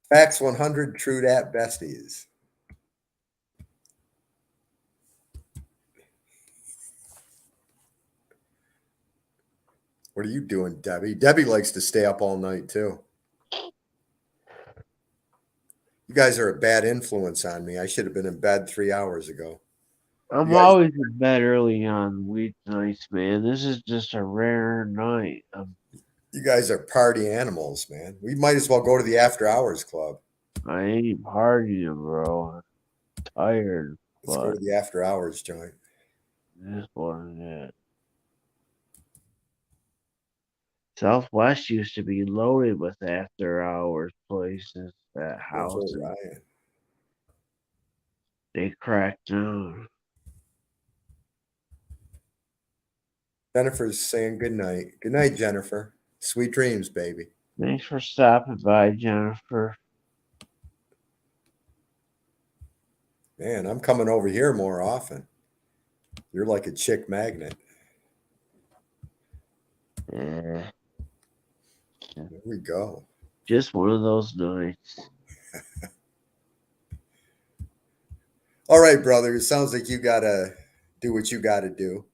Facts 100, true dat, besties. What are you doing, Debbie? Debbie likes to stay up all night too. You guys are a bad influence on me. I should have been in bed 3 hours ago. I'm You guys, always in bed early on weeknights, man. This is just a rare night. you guys are party animals, man. We might as well go to the after hours club. I ain't partying, bro. I'm tired, Let's go but to the after hours joint. this one, yeah. Southwest used to be loaded with after hours places, that With houses. Orion. They cracked down. Jennifer's saying good night. Good night, Jennifer. Sweet dreams, baby. Thanks for stopping by, Jennifer. Man, I'm coming over here more often. You're like a chick magnet. Yeah, There we go. just one of those nights. All right, brother. It sounds like you gotta do what you gotta do.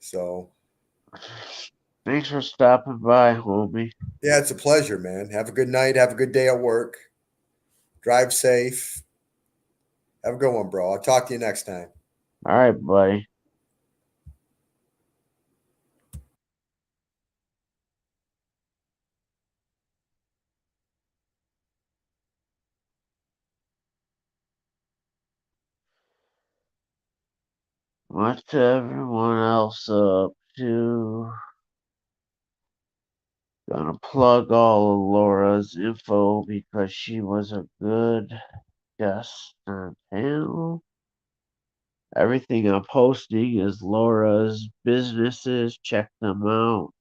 So Thanks for stopping by, homie. yeah, it's a pleasure, man. Have a good night. Have a good day at work. Drive safe. Have a good one, bro. I'll talk to you next time. All right, buddy. What's everyone else up to? Gonna plug all of Laura's info because she was a good guest on panel. Everything I'm posting is Laura's businesses. Check them out.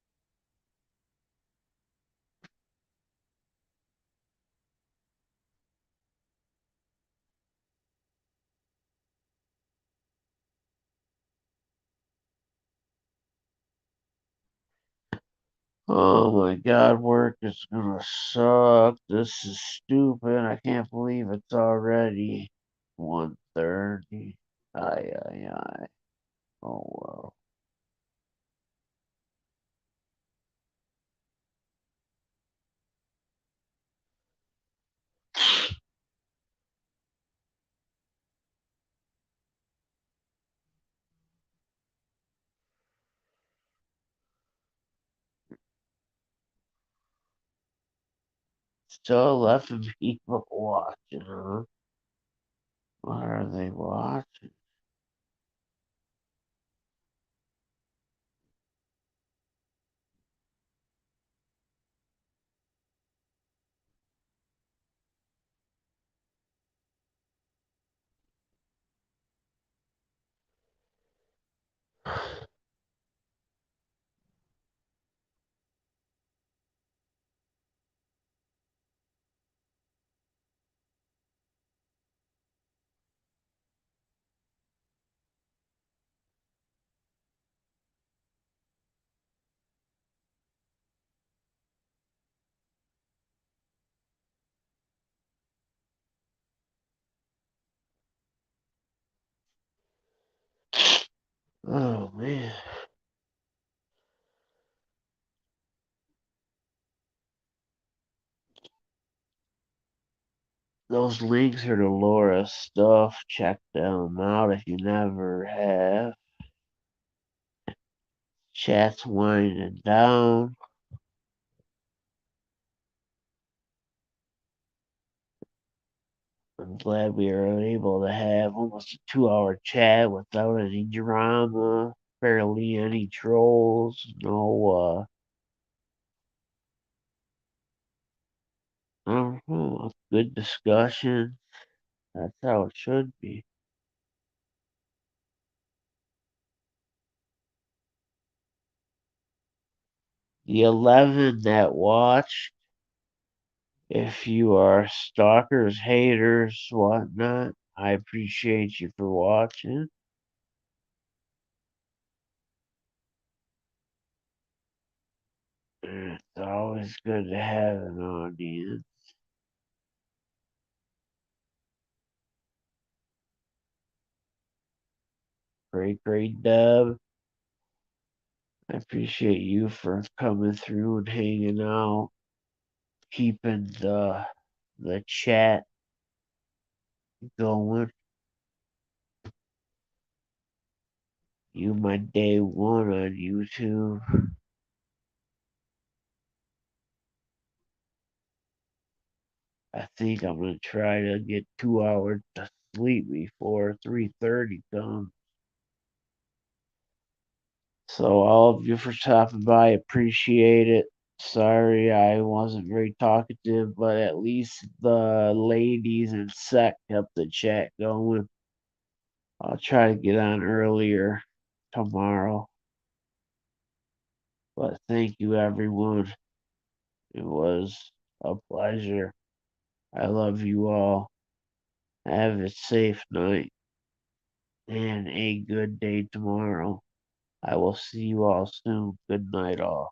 Oh my god, work is gonna suck. This is stupid. I can't believe it's already 1:30. Aye, aye, aye. Oh well. Still 11 people watching, huh? What are they watching? Oh man. Those links are to Laura's stuff. Check them out if you never have. Chat's winding down. I'm glad we were able to have almost a 2-hour chat without any drama, barely any trolls, I don't know, good discussion. That's how it should be. The 11 that watched, if you are stalkers, haters, whatnot, I appreciate you for watching. It's always good to have an audience. Great dub. I appreciate you for coming through and hanging out, keeping the chat going. You my day one on YouTube. I think I'm gonna try to get 2 hours to sleep before 3:30 comes. So all of you for stopping by, appreciate it. Sorry I wasn't very talkative, but at least the ladies and sec kept the chat going. I'll try to get on earlier tomorrow. But thank you everyone. It was a pleasure. I love you all. Have a safe night and a good day tomorrow. I will see you all soon. Good night, all.